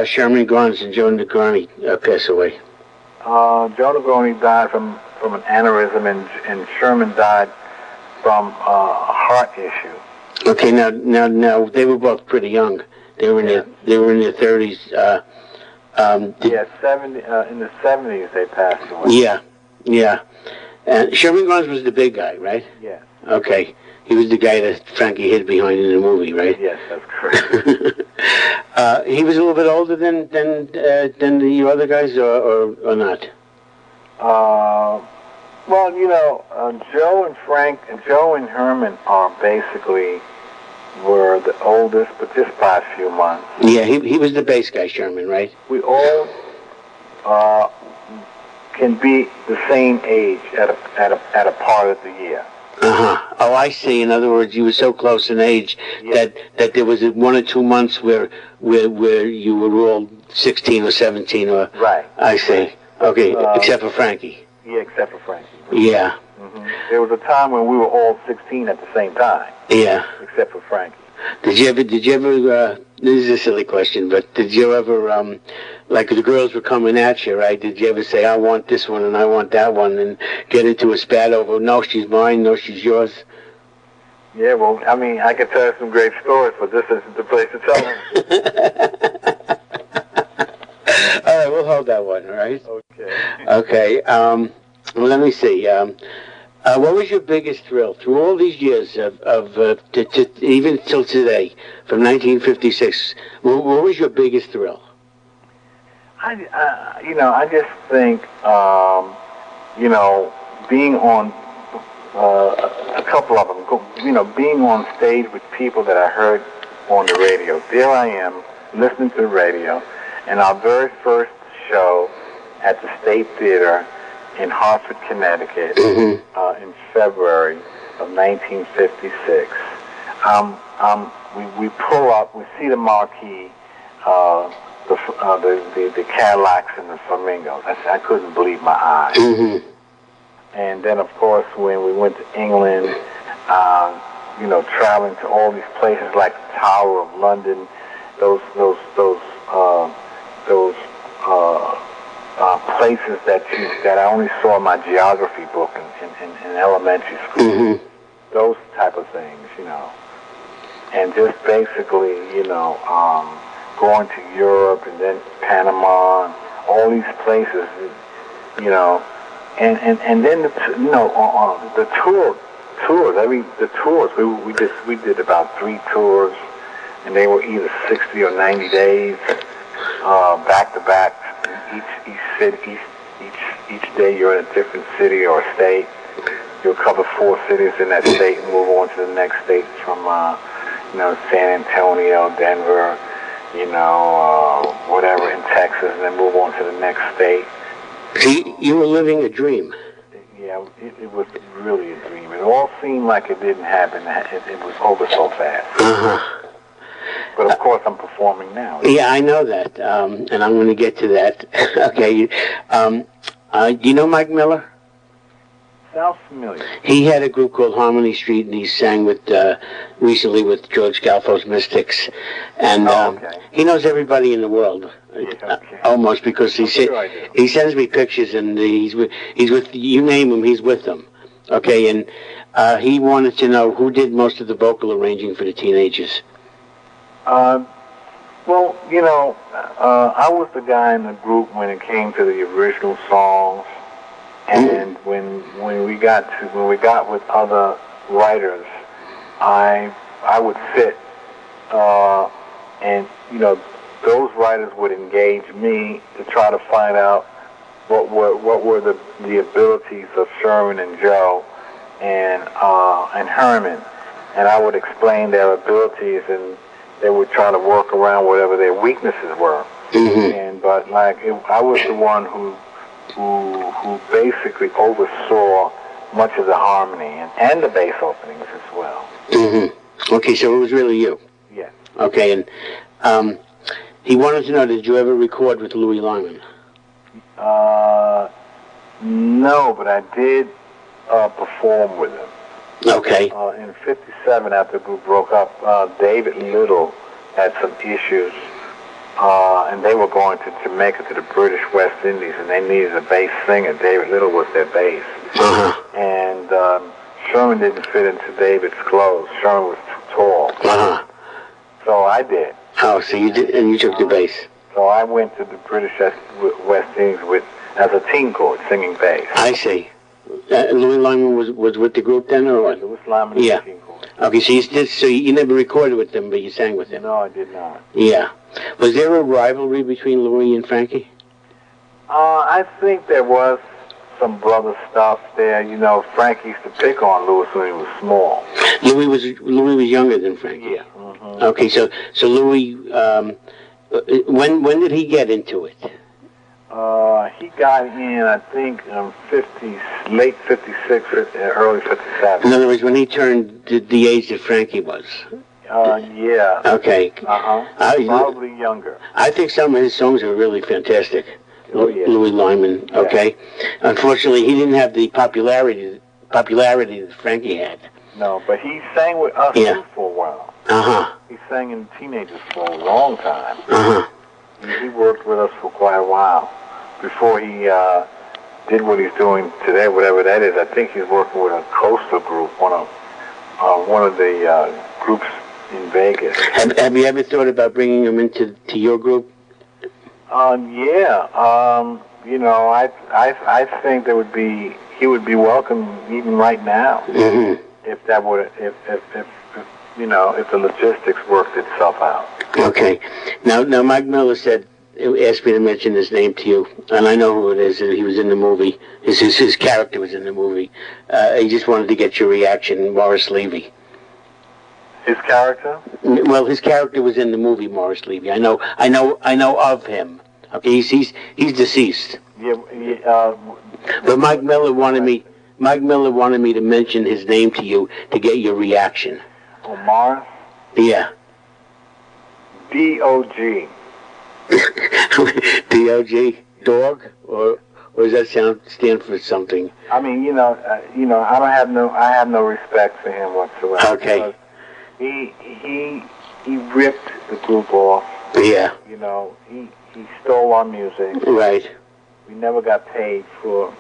Sherman Grimes and Joe Negroni pass away? Joe Negroni died from an aneurysm, and Sherman died from a heart issue. Okay, now they were both pretty young. They were in their 30s. In the 70s they passed away. Yeah. And Sherman Grimes was the big guy, right? Yes. Okay. He was the guy that Frankie hid behind in the movie, right? Yes, that's correct. He was a little bit older than the other guys, or not? Well, Joe and Herman are basically were the oldest, but just by a few months. Yeah, he was the bass guy, Sherman, right? We all can be the same age at a part of the year. Uh-huh. Oh, I see. In other words, you were so close in age that there was 1 or 2 months where you were all 16 or 17 or... Right. I see. Okay, except for Frankie. Yeah, except for Frankie. Yeah. Mm-hmm. There was a time when we were all 16 at the same time. Yeah. Except for Frankie. Did you ever, this is a silly question, but did you ever, like the girls were coming at you, right? Did you ever say, I want this one and I want that one, and get into a spat over, no, she's mine, no, she's yours? Yeah, well, I mean, I could tell you some great stories, but this isn't the place to tell them. All right, we'll hold that one, all right? Okay. Okay, well, let me see. What was your biggest thrill through all these years even till today, from 1956? What was your biggest thrill? I just think, being on a couple of them, being on stage with people that I heard on the radio. There I am, listening to the radio, and our very first show at the State Theater in Hartford, Connecticut, in February of 1956. We pull up, we see the marquee, the Cadillacs and the Flamingos. I couldn't believe my eyes. Mm-hmm. And then, of course, when we went to England, traveling to all these places like the Tower of London, those places that I only saw in my geography book in elementary school. Mm-hmm. Those type of things, and just basically, going to Europe and then Panama, and all these places, and then the tours. The tours. We did about 3 tours, and they were either 60 or 90 days, back to back. Each day you're in a different city or state. You'll cover 4 cities in that state and move on to the next state from, San Antonio, Denver, whatever in Texas, and then move on to the next state. See, you were living a dream. Yeah, it was really a dream. It all seemed like it didn't happen. It was over so fast. Uh-huh. But of course, I'm performing now. Yeah, I know that, and I'm going to get to that. Okay. Do you know Mike Miller? Sounds familiar. He had a group called Harmony Street, and he sang recently with George Galfo's Mystics, and he knows everybody in the world, almost, because he sends me pictures, and he's with you name him, he's with them. Okay, and he wanted to know who did most of the vocal arranging for the Teenagers. I was the guy in the group when it came to the original songs, and when we got with other writers, I would sit, and those writers would engage me to try to find out what were the abilities of Sherman and Joe and Herman, and I would explain their abilities, and they would try to work around whatever their weaknesses were. Mm-hmm. I was the one who basically oversaw much of the harmony and the bass openings as well. Mm-hmm. Okay, so it was really you. Yeah. Okay, and he wanted to know, did you ever record with Louis Lyman? No, but I did perform with him. Okay. In '57, after the group broke up, David Little had some issues, and they were going to Jamaica to the British West Indies, and they needed a bass singer. David Little was their bass. Uh-huh. And Sherman didn't fit into David's clothes. Sherman was too tall. Uh-huh. So I did. Oh, so you did, and you took the bass. So I went to the British West Indies as a team chord, singing bass. I see. Louis Lyman was with the group then, or what? Louis Lyman was the team chord. Okay, so you never recorded with them, but you sang with them. No, I did not. Yeah. Was there a rivalry between Louis and Frankie? I think there was some brother stuff there. Frankie used to pick on Louis when he was small. Louis was younger than Frankie. Yeah. Mm-hmm. Okay, so Louis, when did he get into it? He got in, I think, late 56, early 57. In other words, when he turned the age that Frankie was. Yeah. Okay. Probably younger. I think some of his songs are really fantastic. Oh, yeah. Louis Lyman. Okay. Yeah. Unfortunately, he didn't have the popularity that Frankie had. No, but he sang with us too for a while. He sang in Teenagers for a long time. He worked with us for quite a while before he did what he's doing today, whatever that is. I think he's working with a coastal group, one of the groups in Vegas. Have you ever thought about bringing him into your group? Yeah. You know, I think he would be welcome even right now. If that would, if you know, if the logistics worked itself out. Okay. Now Mike Miller asked me to mention his name to you, and I know who it is. He was in the movie. His character was in the movie. He just wanted to get your reaction. Morris Levy. His character? Well, his character was in the movie Morris Levy. I know of him. Okay, he's deceased. Yeah. But Mike Miller wanted me to mention his name to you to get your reaction. Oh, Morris? Yeah. D-O-G. D-O-G? Dog? Or does that stand for something? I mean, I have no respect for him whatsoever. Okay. He ripped the group off. Yeah. You know, he stole our music. Right. We never got paid for,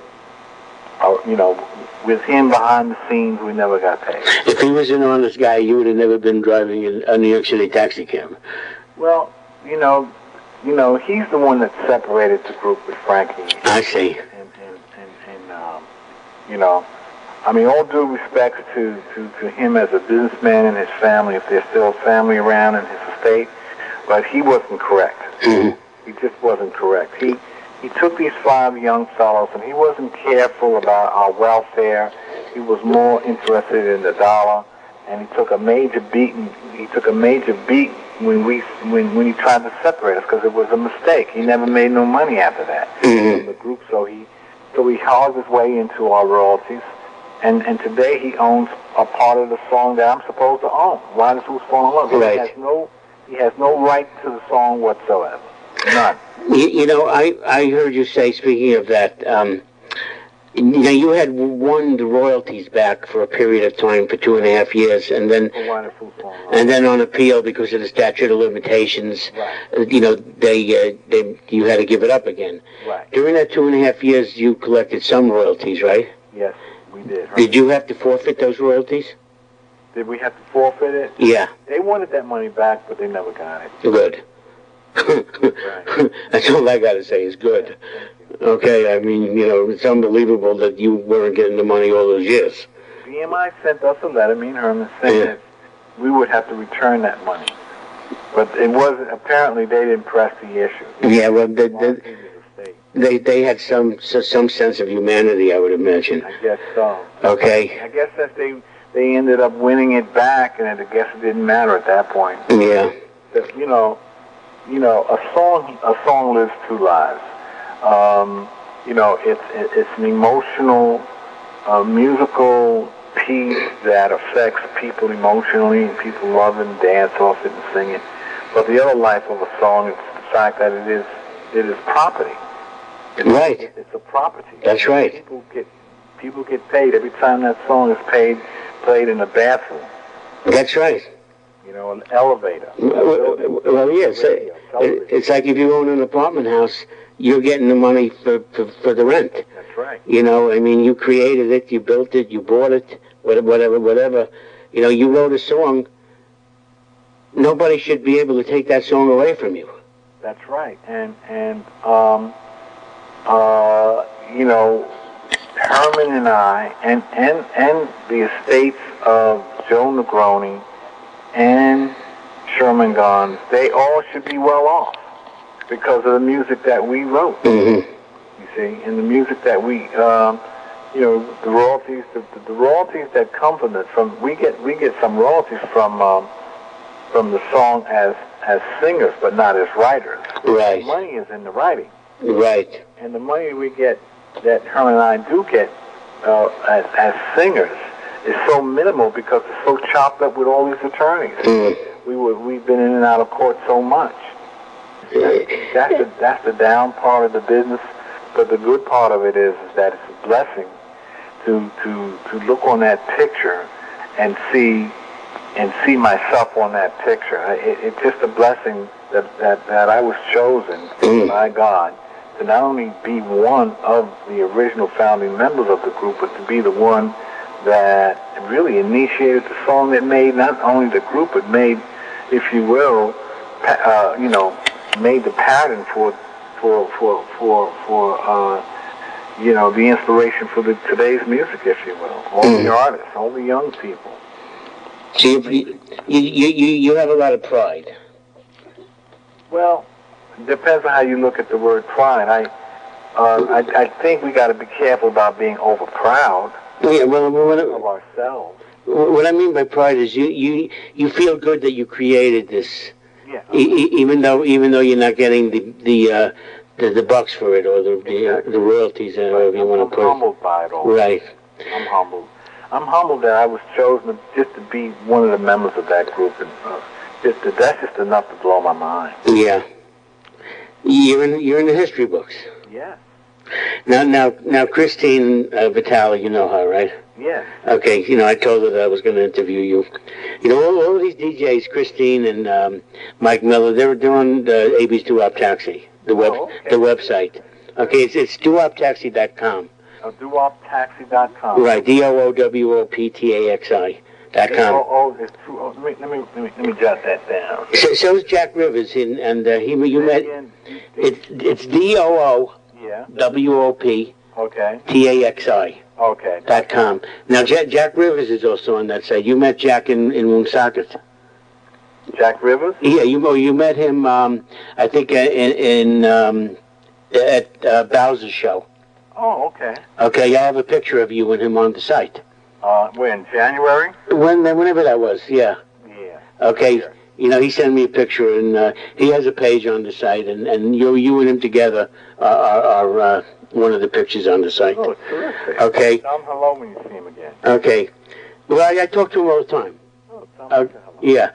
with him behind the scenes, we never got paid. If he was an honest guy, you would have never been driving a New York City taxi cab. Well, he's the one that separated the group with Frankie. I see. I mean, all due respect to him as a businessman and his family, if there's still a family around in his estate, but he wasn't correct. He just wasn't correct. He took these 5 young fellows, and he wasn't careful about our welfare. He was more interested in the dollar, and he took a major beating. He took a major beat when he tried to separate us, because it was a mistake. He never made no money after that from the group, so he hogged his way into our royalties. And today he owns a part of the song that I'm supposed to own. Why does Who's Falling in Love? Right. He has no right to the song whatsoever. None. I heard you say, speaking of that, you had won the royalties back for a period of time for 2.5 years, and then on appeal because of the statute of limitations, right. You had to give it up again. Right. During that 2.5 years, you collected some royalties, right? Yes, we did. Right? Did you have to forfeit those royalties? Did we have to forfeit it? Yeah. They wanted that money back, but they never got it. Good. Right. That's all I got to say is good. Okay, I mean, it's unbelievable that you weren't getting the money all those years. BMI sent us a letter, me and Herman, saying that we would have to return that money. But it wasn't, apparently they didn't press the issue. Yeah, well, they had some sense of humanity, I would imagine. I guess so. Okay. I guess that they ended up winning it back, and I guess it didn't matter at that point. Yeah. But, a song lives 2 lives. It's an emotional, musical piece that affects people emotionally, and people love it and dance off it and sing it. But the other life of a song is the fact that it is property. Right. It's a property. That's right. People get paid every time that song is played in a bathroom. That's right. An elevator. Well, yes. It's like if you own an apartment house, you're getting the money for the rent. That's right. I mean, you created it, you built it, you bought it, whatever. You wrote a song. Nobody should be able to take that song away from you. That's right. And Herman and I, and the estates of Joe Negroni and Sherman Gons, they all should be well off because of the music that we wrote. Mm-hmm. You see, and the music that we, the royalties, the royalties that come from we get some royalties from the song as singers, but not as writers. Right. The money is in the writing. Right. And the money we get, that Herman and I do get as singers, is so minimal because it's so chopped up with all these attorneys. We've been in and out of court so much. That's the down part of the business, but the good part of it is that it's a blessing to look on that picture and see myself on that picture. It's just a blessing that I was chosen by God to not only be one of the original founding members of the group, but to be the one that really initiated the song that made not only the group, but made, if you will, made the pattern for the inspiration for today's music, if you will. All the artists, all the young people. So you have a lot of pride. Well, it depends on how you look at the word pride. I think we got to be careful about being over proud of ourselves. What I mean by pride is you feel good that you created this. Yeah. Even though you're not getting the bucks for it or the royalties, however you want to put it. I'm humbled by it all. Right. I'm humbled. I'm humbled that I was chosen just to be one of the members of that group, and that's just enough to blow my mind. Yeah. You're in the history books. Yeah. Now, Christine Vitale, you know her, right? Yes. Okay, I told her that I was going to interview you. All of these DJs, Christine and Mike Miller, they're on AB's Doo-Wop Taxi, the website. Okay, it's doowoptaxi.com. Doowoptaxi.com. Right, DOOWOPTAXI.com. Let me jot that down. So is Jack Rivers, and you met. It's DOO. Yeah. WOP. Okay. TAXI. Okay. .com. Now, Jack Rivers is also on that site. You met Jack in Woonsocket. Jack Rivers? Yeah, you met him. I think at Bowser's show. Oh, okay. Okay, I have a picture of you and him on the site. When? January? Whenever that was. Yeah. Yeah. Okay. Sure. He sent me a picture, and he has a page on the site, and you and him together are one of the pictures on the site. Oh, terrific. Okay. Tell him hello when you see him again. Okay. Well, I talk to him all the time. Oh, tell him hello. Yeah.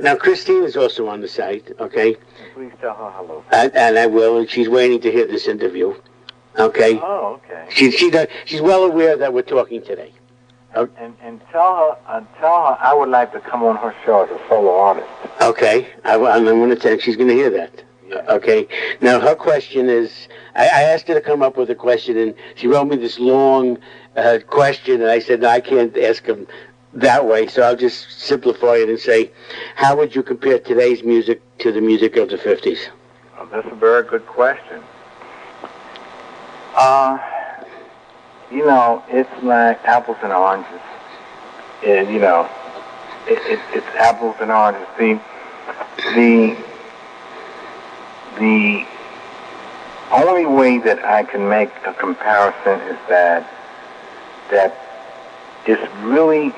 Now, Christine is also on the site, okay? Please tell her hello. And I will, and she's waiting to hear this interview, okay? Oh, okay. She's well aware that we're talking today. And tell her I would like to come on her show as a solo artist. Okay, I'm going to tell. She's going to hear that. Yeah. Okay. Now her question is, I asked her to come up with a question, and she wrote me this long question, and I said no, I can't ask him that way, so I'll just simplify it and say, how would you compare today's music to the music of the 50s? Oh, that's a very good question. It's like apples and oranges. And, it's apples and oranges. The only way that I can make a comparison is that it's really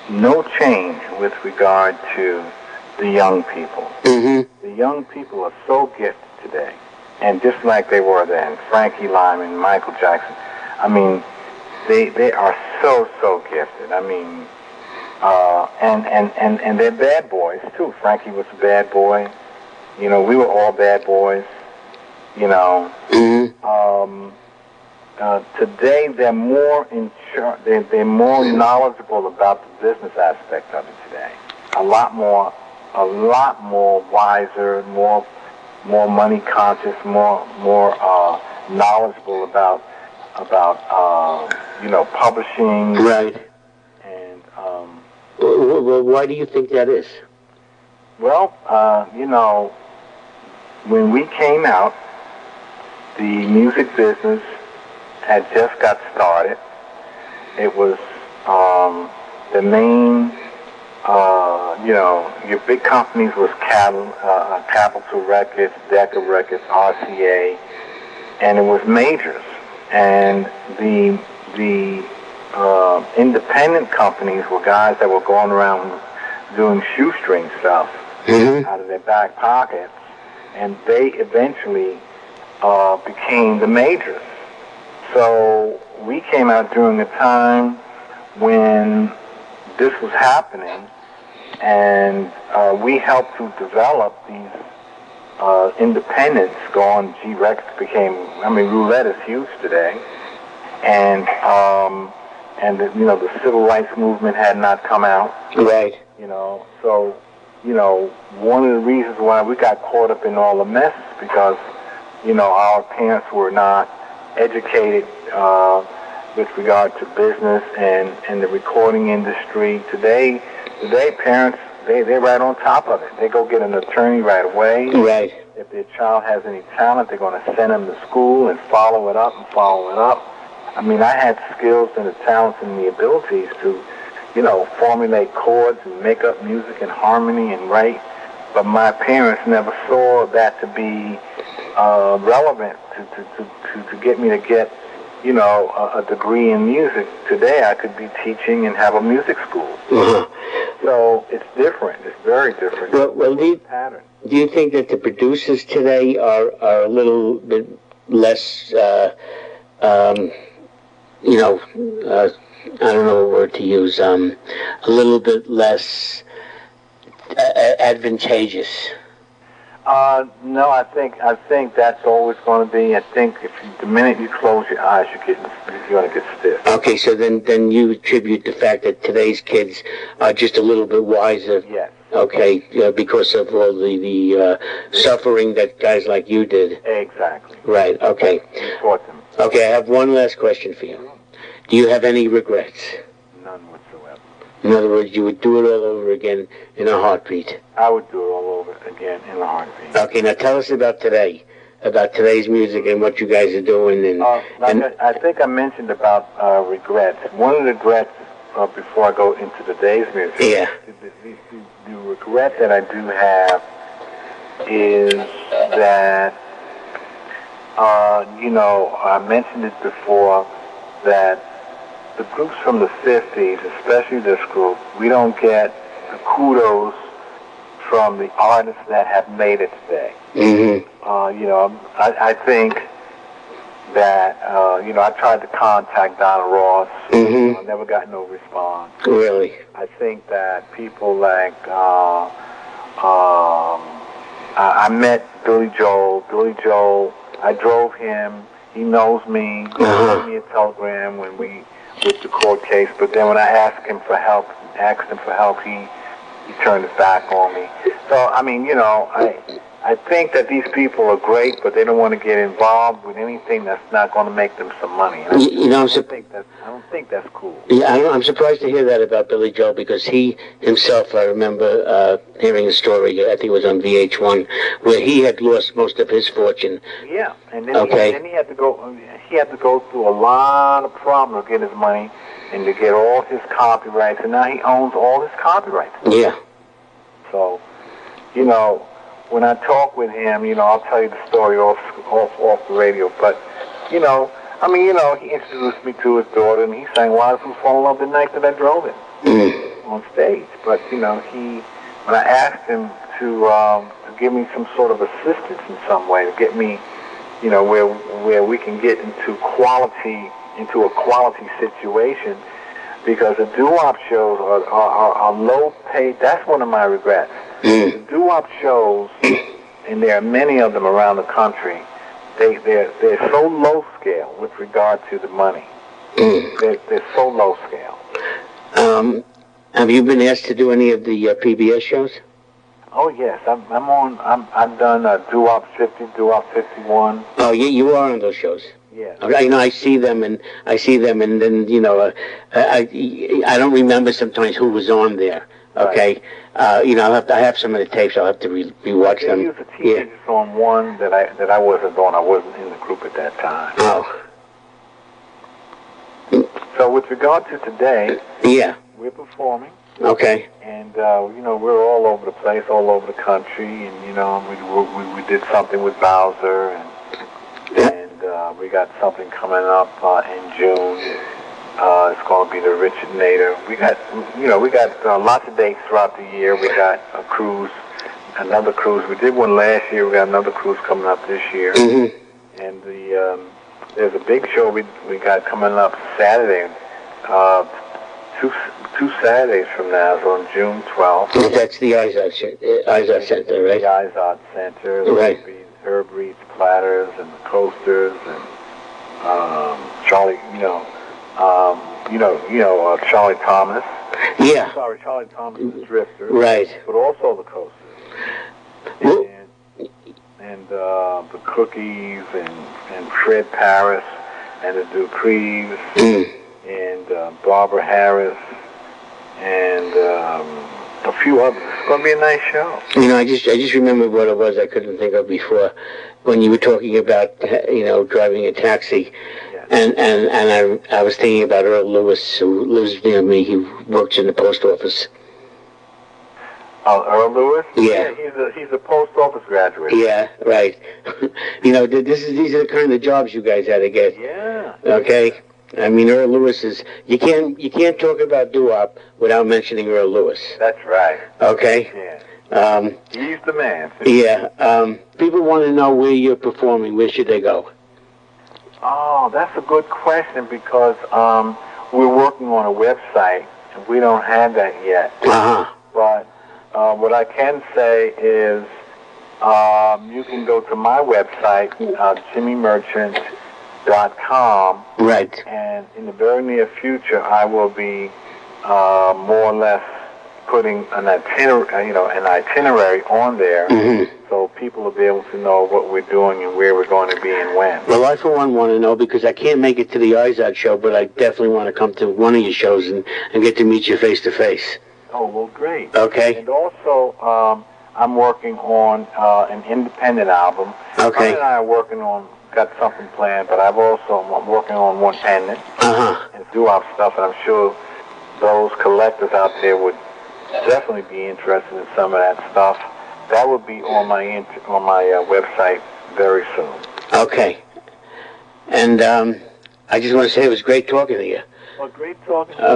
no change with regard to the young people. Mm-hmm. The young people are so gifted today. And just like they were then, Frankie Lyman, Michael Jackson, I mean, they are so gifted. I mean, and they're bad boys too. Frankie was a bad boy. We were all bad boys. Mm-hmm. Today they're more they're more knowledgeable about the business aspect of it today. A lot more wiser, more money conscious, more knowledgeable about publishing. Right. And well, why do you think that is? Well, when we came out, the music business had just got started. It was the main, your big companies was Capitol Records, Decca Records, RCA, and it was majors. And the independent companies were guys that were going around doing shoestring stuff mm-hmm. out of their back pockets, and they eventually became the majors. So we came out during a time when this was happening, and we helped to develop these independents. Going, G-Rex became, Roulette is huge today, and the civil rights movement had not come out. Right. So one of the reasons why we got caught up in all the mess is because our parents were not educated with regard to business and the recording industry. Today parents, they're right on top of it. They go get an attorney right away. Right. If their child has any talent, they're going to send them to school and follow it up. I had skills and the talents and the abilities to, formulate chords and make up music and harmony and write. But my parents never saw that to be relevant to get me to get, a degree in music. Today I could be teaching and have a music school. Uh-huh. So it's different. It's very different. Well, do you think that the producers today are a little bit less, I don't know what word to use, a little bit less advantageous? No, I think that's always going to be. I think the minute you close your eyes, you're going to get stiff. Okay, so then you attribute the fact that today's kids are just a little bit wiser. Yes. Okay, because of all the suffering that guys like you did. Exactly. Right. Okay. You taught them. Okay, I have one last question for you. Do you have any regrets? None whatsoever. In other words, you would do it all over again in a heartbeat. I would do it all over again in a heartbeat. Okay, now tell us about today, about today's music and what you guys are doing. I think I mentioned about regrets. One of the regrets, before I go into today's music, yeah. The regret that I do have is that, I mentioned it before, that the groups from the 50s, especially this group, we don't get the kudos from the artists that have made it today. Mm-hmm. I think that, I tried to contact Donna Ross. Mm-hmm. I never got no response. Really? I think that people like, I met Billy Joel. Billy Joel, I drove him. He knows me. He sent me a telegram with the court case. But then when I asked him for help, he turned his back on me. So, I think that these people are great, but they don't want to get involved with anything that's not going to make them some money. I don't think that's cool. Yeah, I'm surprised to hear that about Billy Joel, because he himself, I remember hearing a story, I think it was on VH1, where he had lost most of his fortune. Yeah, and then he had to go through a lot of problems to get his money and to get all his copyrights, and now he owns all his copyrights. Yeah. So, when I talk with him, I'll tell you the story off the radio. But, he introduced me to his daughter, and he sang "Why Did You Fall in Love the Night That I Drove It" on stage. But, when I asked him to give me some sort of assistance in some way, to get me, where we can get into a quality situation, because the doo-wop shows are low paid. That's one of my regrets. The doo-wop shows, and there are many of them around the country, they're so low scale with regard to the money. They're so low scale. Have you been asked to do any of the PBS shows? Oh yes, I've done doo-wop 50, doo-wop 51. Oh, you are on those shows. Yeah. I see them, and then I don't remember sometimes who was on there. Okay. Right. I have some of the tapes. I'll have to rewatch them. They used to teach us on one that I wasn't on. I wasn't in the group at that time. Oh. So with regard to today, yeah, we're performing. Okay. And we're all over the place, all over the country, and we did something with Bowser, and we got something coming up in June. It's going to be the Richard Nader. We got lots of dates throughout the year. We got a cruise, another cruise. We did one last year. We got another cruise coming up this year. Mm-hmm. And there's a big show we got coming up Saturday. Two Saturdays from now is on June 12th. That's the Izod Center, right? The Izod Center. Right. There'll be Herb Reed's Platters and the Coasters and Charlie, Charlie Thomas. Yeah. Sorry, Charlie Thomas the Drifter. Right. But also the Coasters. And the Cookies and Fred Paris and the Duprees and Barbara Harris and a few others. It's going to be a nice show. I just remembered what it was I couldn't think of before when you were talking about, driving a taxi. Yes. And I was thinking about Earl Lewis, who lives near me. He works in the post office. Earl Lewis? Yeah. He's a post office graduate. Yeah, right. These are the kind of jobs you guys had to get. Yeah. Okay? I mean, Earl Lewis is, you can't talk about doo-wop without mentioning Earl Lewis. That's right. Okay? Yeah. He's the man. Yeah. People want to know where you're performing. Where should they go? Oh, that's a good question because we're working on a website and we don't have that yet. Uh-huh. But what I can say is you can go to my website, jimmymerchant.com. Right. And in the very near future, I will be more or less putting an itinerary on there, so people will be able to know what we're doing and where we're going to be and when. Well, I for one want to know because I can't make it to the Izod show, but I definitely want to come to one of your shows and get to meet you face to face. Oh, well, great. Okay. And also, I'm working on an independent album. Okay. And I are got something planned, but I'm working on one pendant. And doo-wop stuff, and I'm sure those collectors out there would definitely be interested in some of that stuff. That will be on my website very soon. Okay. And I just want to say it was great talking to you. Well, great talking to you,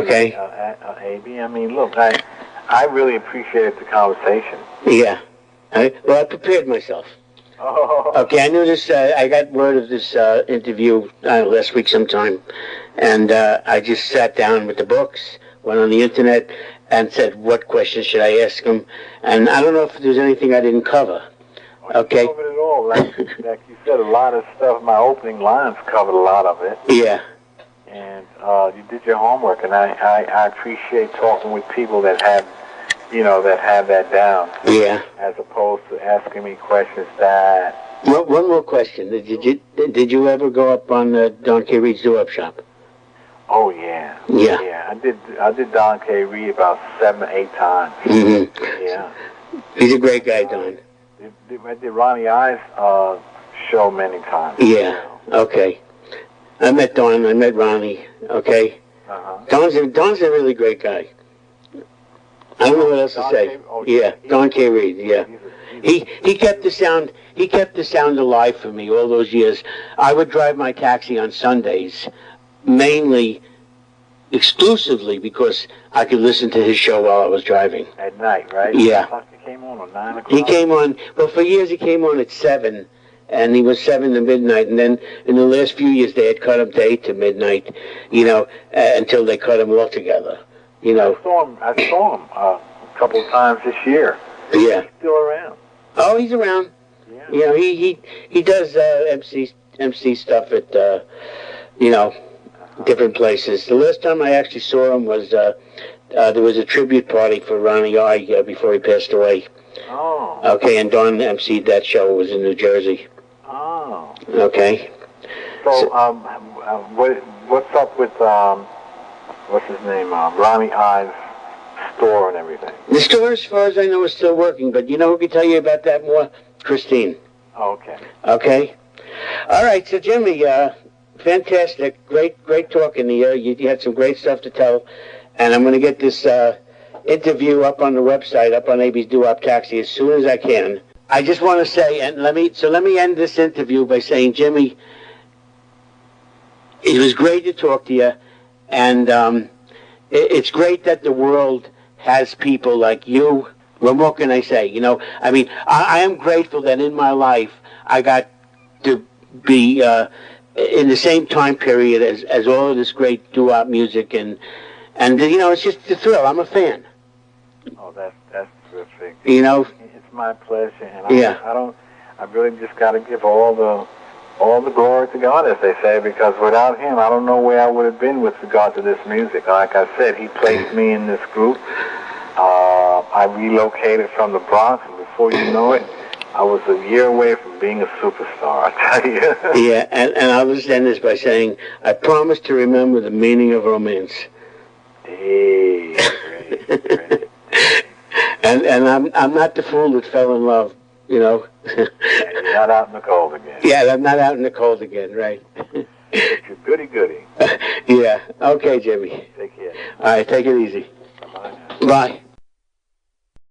A.B. I mean, look, I really appreciated the conversation. Yeah. I prepared myself. Oh. Okay, I knew this. I got word of this interview last week sometime, and I just sat down with the books, went on the internet, and said, what questions should I ask him? And I don't know if there's anything I didn't cover. Okay. You covered it all. Like you said, a lot of stuff. My opening lines covered a lot of it. Yeah. And you did your homework, and I appreciate talking with people that have that down. Yeah. As opposed to asking me questions that. Well, one more question. Did you ever go up on Don K. Reed's doo-wop shop? Oh yeah. Yeah. Yeah. I did Don K. Reed about 7 or 8 times. Yeah. He's a great guy, Don. I did Ronnie I's show many times. Yeah. Okay. I met Don. I met Ronnie. Okay. Don's a really great guy. I don't know what else to say. Yeah, Don K. Reed. Yeah, he kept the sound. He kept the sound alive for me all those years. I would drive my taxi on Sundays, mainly, exclusively because I could listen to his show while I was driving. At night, right? Yeah. He came on at 9 o'clock. He came on. Well, for years he came on at 7. And he was 7 to midnight, and then in the last few years they had cut him to 8 to midnight, until they cut him altogether. I saw him a couple of times this year. Yeah. He's still around. Oh, he's around. Yeah. He does MC stuff at different places. The last time I actually saw him was there was a tribute party for Ronnie I before he passed away. Oh. Okay, and Don emceed that show. It was in New Jersey. Oh. Okay. So what's up with what's his name? Ronnie I's store and everything. The store, as far as I know, is still working. But who can tell you about that more? Christine. Oh, okay. Okay. All right. So Jimmy, fantastic, great talking to you. You had some great stuff to tell, and I'm going to get this interview up on the website, up on AB's Doo-Wop Taxi as soon as I can. I just want to say, and let me end this interview by saying, Jimmy, it was great to talk to you, and it's great that the world has people like you. Well, what can I say? I am grateful that in my life I got to be in the same time period as all of this great doo-wop music, and you know, it's just a thrill. I'm a fan. Oh, that's terrific. You know, it's my pleasure, and I really just got to give all the glory to God, as they say, because without Him, I don't know where I would have been with regard to this music. Like I said, He placed me in this group. I relocated from the Bronx, and before you know it, I was a year away from being a superstar, I tell you. Yeah, and I'll just end this by saying, I promise to remember the meaning of romance. Hey, great. And I'm not the fool that fell in love, you know. You're not out in the cold again. Yeah, I'm not out in the cold again, right? You're goody. Yeah. Okay, Jimmy. Take care. All right, take it easy. Bye-bye. Bye.